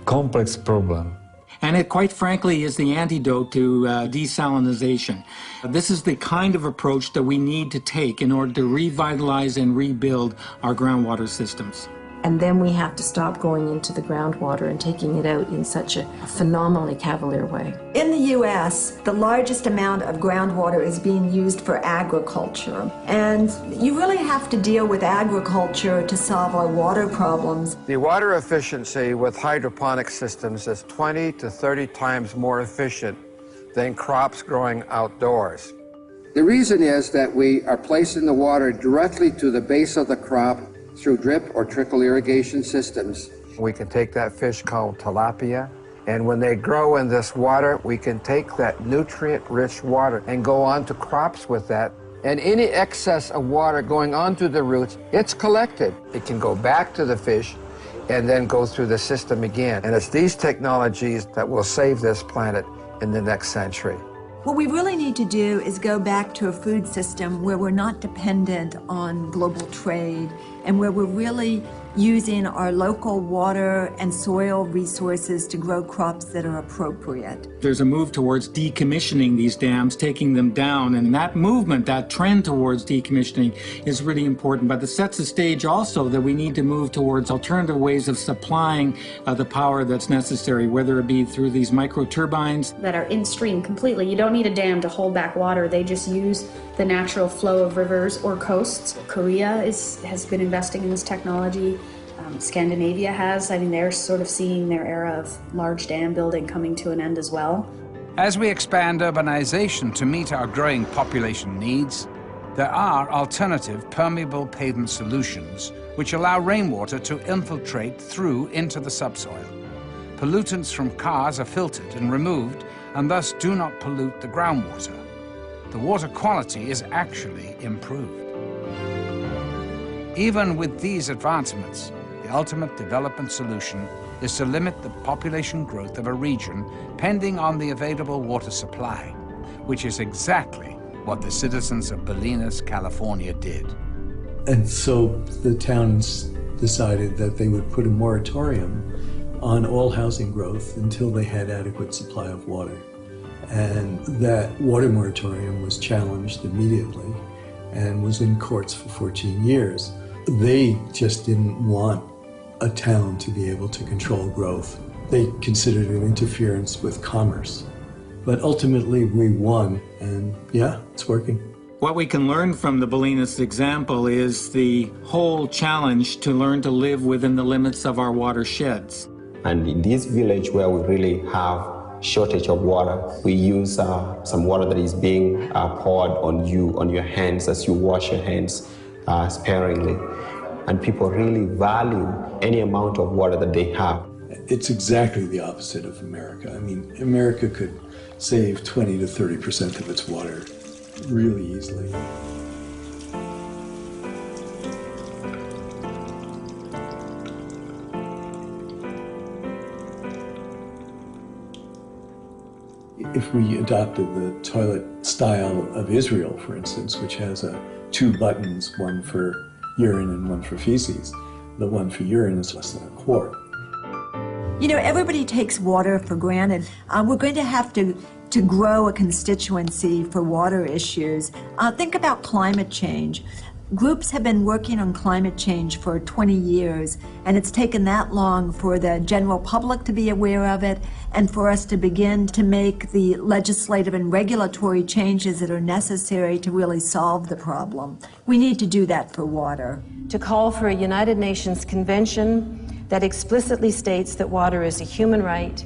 [SPEAKER 24] complex problem.
[SPEAKER 3] And it, quite frankly, is the antidote to desalinization. This is the kind of approach that we need to take in order to revitalize and rebuild our groundwater systems.
[SPEAKER 5] And then we have to stop going into the groundwater and taking it out in such a phenomenally cavalier way.
[SPEAKER 16] In the U.S., the largest amount of groundwater is being used for agriculture. And you really have to deal with agriculture to solve our water problems.
[SPEAKER 2] The water efficiency with hydroponic systems is 20 to 30 times more efficient than crops growing outdoors.
[SPEAKER 10] The reason is that we are placing the water directly to the base of the crop through drip or trickle irrigation systems.
[SPEAKER 2] We can take that fish called tilapia, and when they grow in this water, we can take that nutrient-rich water and go on to crops with that. And any excess of water going onto the roots, it's collected. It can go back to the fish and then go through the system again. And it's these technologies that will save this planet in the next century.
[SPEAKER 16] What we really need to do is go back to a food system where we're not dependent on global trade and where we're really using our local water and soil resources to grow crops that are appropriate.
[SPEAKER 3] There's a move towards decommissioning these dams, taking them down, and that movement, that trend towards decommissioning is really important, but it sets the stage also that we need to move towards alternative ways of supplying the power that's necessary, whether it be through these micro-turbines
[SPEAKER 13] that are in stream completely. You don't need a dam to hold back water. They just use the natural flow of rivers or coasts. Korea has been investing in this technology. Scandinavia has. I mean, they're sort of seeing their era of large dam building coming to an end as well.
[SPEAKER 1] As we expand urbanization to meet our growing population needs, there are alternative permeable pavement solutions which allow rainwater to infiltrate through into the subsoil. Pollutants from cars are filtered and removed and thus do not pollute the groundwater. The water quality is actually improved. Even with these advancements, the ultimate development solution is to limit the population growth of a region pending on the available water supply, which is exactly what the citizens of Bolinas, California did.
[SPEAKER 8] And so the towns decided that they would put a moratorium on all housing growth until they had adequate supply of water. And that water moratorium was challenged immediately and was in courts for 14 years. They just didn't want a town to be able to control growth. They considered it interference with commerce. But ultimately we won, and yeah, it's working.
[SPEAKER 3] What we can learn from the Bolinas example is the whole challenge to learn to live within the limits of our watersheds.
[SPEAKER 6] And in this village where we really have shortage of water, we use some water that is being poured on your hands as you wash your hands sparingly. And people really value any amount of water that they have.
[SPEAKER 8] It's exactly the opposite of America. I mean, America could save 20 to 30% of its water really easily. If we adopted the toilet style of Israel, for instance, which has 2 buttons, one for urine and one for feces, the one for urine is less than a quart.
[SPEAKER 16] You know, everybody takes water for granted. We're going to have to grow a constituency for water issues. Think about climate change. Groups have been working on climate change for 20 years, and it's taken that long for the general public to be aware of it and for us to begin to make the legislative and regulatory changes that are necessary to really solve the problem. We need to do that for water.
[SPEAKER 5] To call for a United Nations convention that explicitly states that water is a human right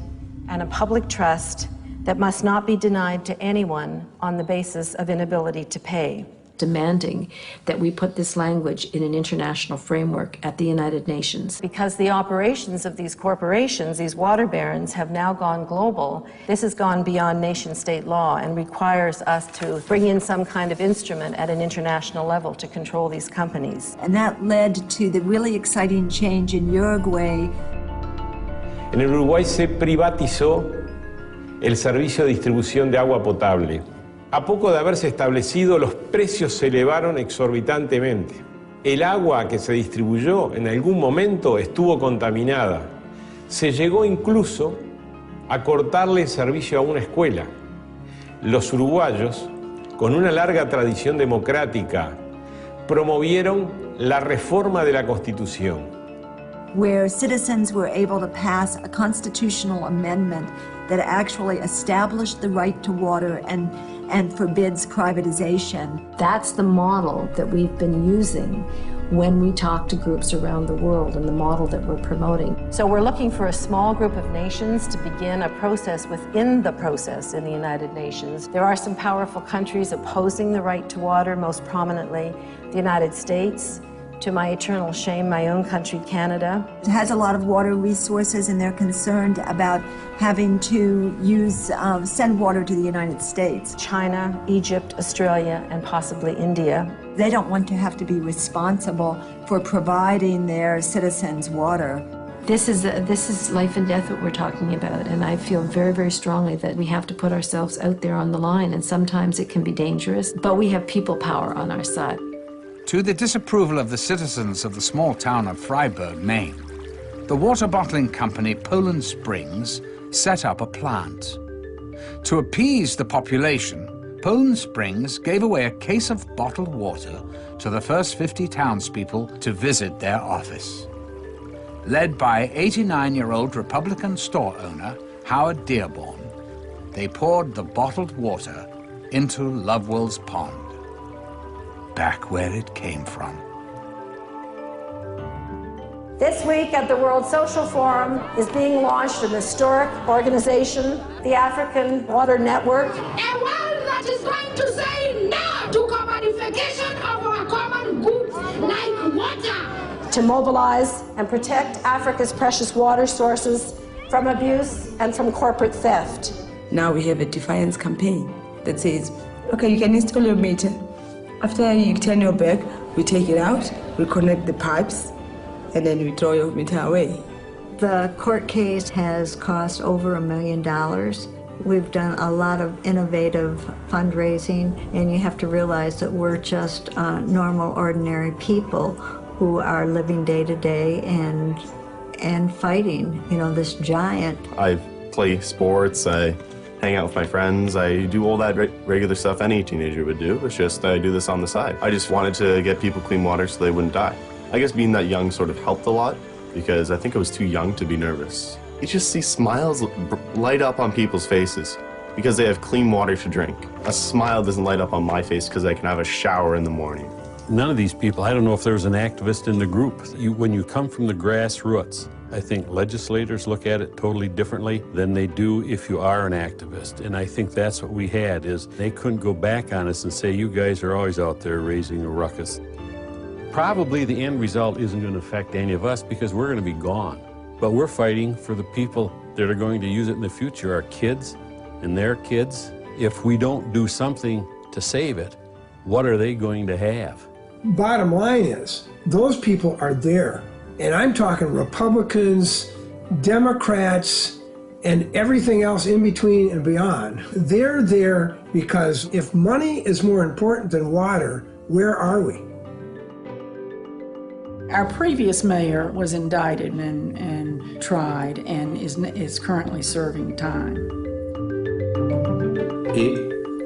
[SPEAKER 5] and a public trust that must not be denied to anyone on the basis of inability to pay. Demanding that we put this language in an international framework at the United Nations. Because the operations of these corporations, these water barons, have now gone global, this has gone beyond nation-state law and requires us to bring in some kind of instrument at an international level to control these companies.
[SPEAKER 16] And that led to the really exciting change in Uruguay.
[SPEAKER 15] En el Uruguay se privatizó el servicio de distribución de agua potable. A poco de haberse establecido, los precios se elevaron exorbitantemente. El agua que se distribuyó en algún momento estuvo contaminada. Se llegó incluso a cortarle el servicio a una escuela. Los uruguayos, con una larga tradición democrática, promovieron la reforma de la Constitución,
[SPEAKER 16] where citizens were able to pass a constitutional amendment that actually established the right to water and forbids privatization.
[SPEAKER 5] That's the model that we've been using when we talk to groups around the world and the model that we're promoting. So we're looking for a small group of nations to begin a process within the process in the United Nations. There are some powerful countries opposing the right to water, most prominently the United States. To my eternal shame, my own country, Canada.
[SPEAKER 16] It has a lot of water resources, and they're concerned about having to send water to the United States.
[SPEAKER 5] China, Egypt, Australia, and possibly India.
[SPEAKER 16] They don't want to have to be responsible for providing their citizens water.
[SPEAKER 5] This is life and death that we're talking about, and I feel very, very strongly that we have to put ourselves out there on the line, and sometimes it can be dangerous, but we have people power on our side.
[SPEAKER 1] To the disapproval of the citizens of the small town of Freiburg, Maine, the water bottling company Poland Springs set up a plant. To appease the population, Poland Springs gave away a case of bottled water to the first 50 townspeople to visit their office. Led by 89-year-old Republican store owner Howard Dearborn, they poured the bottled water into Lovewell's Pond, back where it came from.
[SPEAKER 18] This week at the World Social Forum is being launched an historic organization, the African Water Network.
[SPEAKER 19] A world that is going to say no to commodification of our common goods like water.
[SPEAKER 18] To mobilize and protect Africa's precious water sources from abuse and from corporate theft.
[SPEAKER 20] Now we have a defiance campaign that says, okay, you can install your meter. After you turn your back, we take it out, we connect the pipes, and then we throw your meter away.
[SPEAKER 21] The court case has cost over $1 million. We've done a lot of innovative fundraising, and you have to realize that we're just normal, ordinary people who are living day to day and fighting, this giant.
[SPEAKER 26] I play sports, I hang out with my friends, I do all that regular stuff any teenager would do. It's just I do this on the side. I just wanted to get people clean water so they wouldn't die. I guess being that young sort of helped a lot because I think I was too young to be nervous. You just see smiles light up on people's faces because they have clean water to drink. A smile doesn't light up on my face because I can have a shower in the morning.
[SPEAKER 27] None of these people, I don't know if there was an activist in the group. When you come from the grassroots, I think legislators look at it totally differently than they do if you are an activist. And I think that's what we had, is they couldn't go back on us and say, you guys are always out there raising a ruckus. Probably the end result isn't going to affect any of us because we're going to be gone. But we're fighting for the people that are going to use it in the future, our kids and their kids. If we don't do something to save it, what are they going to have?
[SPEAKER 11] Bottom line is, those people are there. And I'm talking Republicans, Democrats, and everything else in between and beyond. They're there because if money is more important than water, where are we?
[SPEAKER 28] Our previous mayor was indicted and tried and is currently serving time.
[SPEAKER 29] Et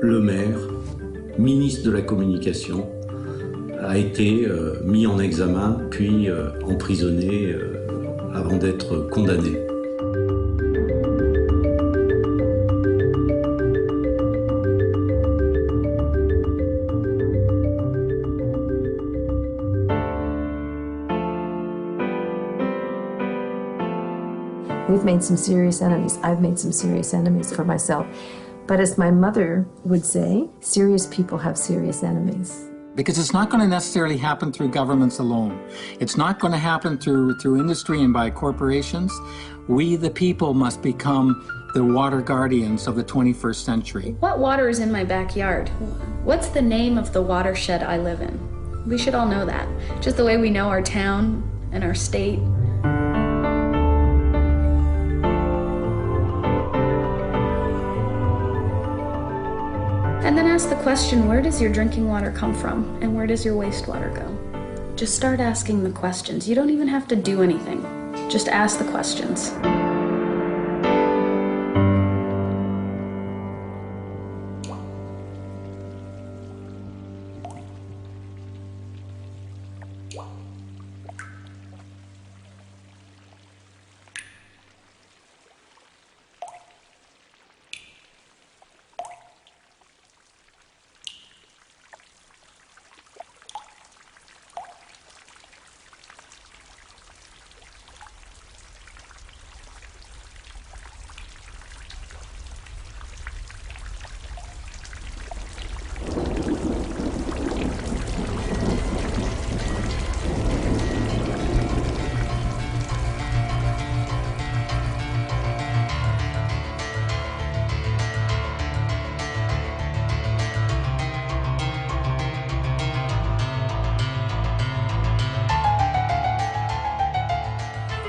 [SPEAKER 29] le maire, ministre de la Communication,
[SPEAKER 4] a été mis en examen, puis emprisonné avant d'être condamné.
[SPEAKER 5] We've made some serious enemies. I've made some serious enemies for myself. But as my mother would say, serious people have serious enemies.
[SPEAKER 3] Because it's not going to necessarily happen through governments alone. It's not going to happen through industry and by corporations. We, the people, must become the water guardians of the 21st century.
[SPEAKER 13] What water is in my backyard? What's the name of the watershed I live in? We should all know that. Just the way we know our town and our state. And then ask the question, where does your drinking water come from? And where does your wastewater go? Just start asking the questions. You don't even have to do anything. Just ask the questions.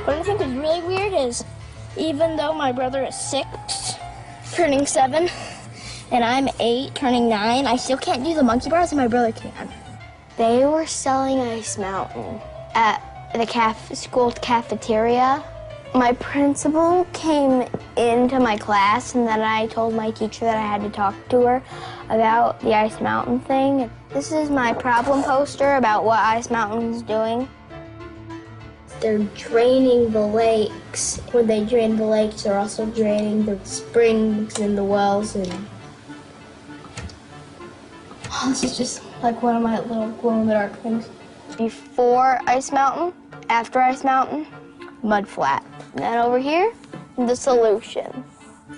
[SPEAKER 25] What I think is really weird is, even though my brother is 6, turning 7, and I'm 8, turning 9, I still can't do the monkey bars and my brother can. They were selling Ice Mountain at the school cafeteria. My principal came into my class and then I told my teacher that I had to talk to her about the Ice Mountain thing. This is my problem poster about what Ice Mountain's doing. They're draining the lakes. When they drain the lakes, they're also draining the springs and the wells. And this is just like one of my little glow-in-the-dark things. Before Ice Mountain, after Ice Mountain, mud flat. And then over here, the solution.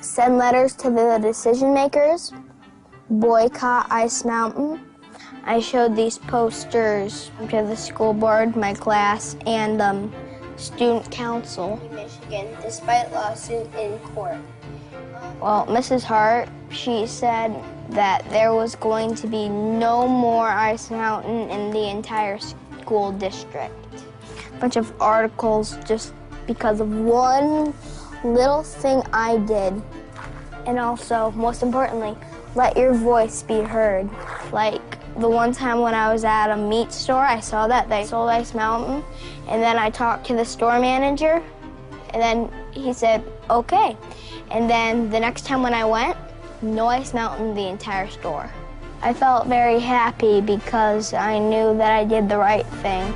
[SPEAKER 25] Send letters to the decision makers. Boycott Ice Mountain. I showed these posters to the school board, my class, and student council in Michigan, despite lawsuit in court. Well, Mrs. Hart, she said that there was going to be no more Ice Mountain in the entire school district. A bunch of articles just because of one little thing I did. And also, most importantly, let your voice be heard. Like, the one time when I was at a meat store, I saw that they sold Ice Mountain, and then I talked to the store manager, and then he said, okay. And then the next time when I went, no Ice Mountain, the entire store. I felt very happy because I knew that I did the right thing.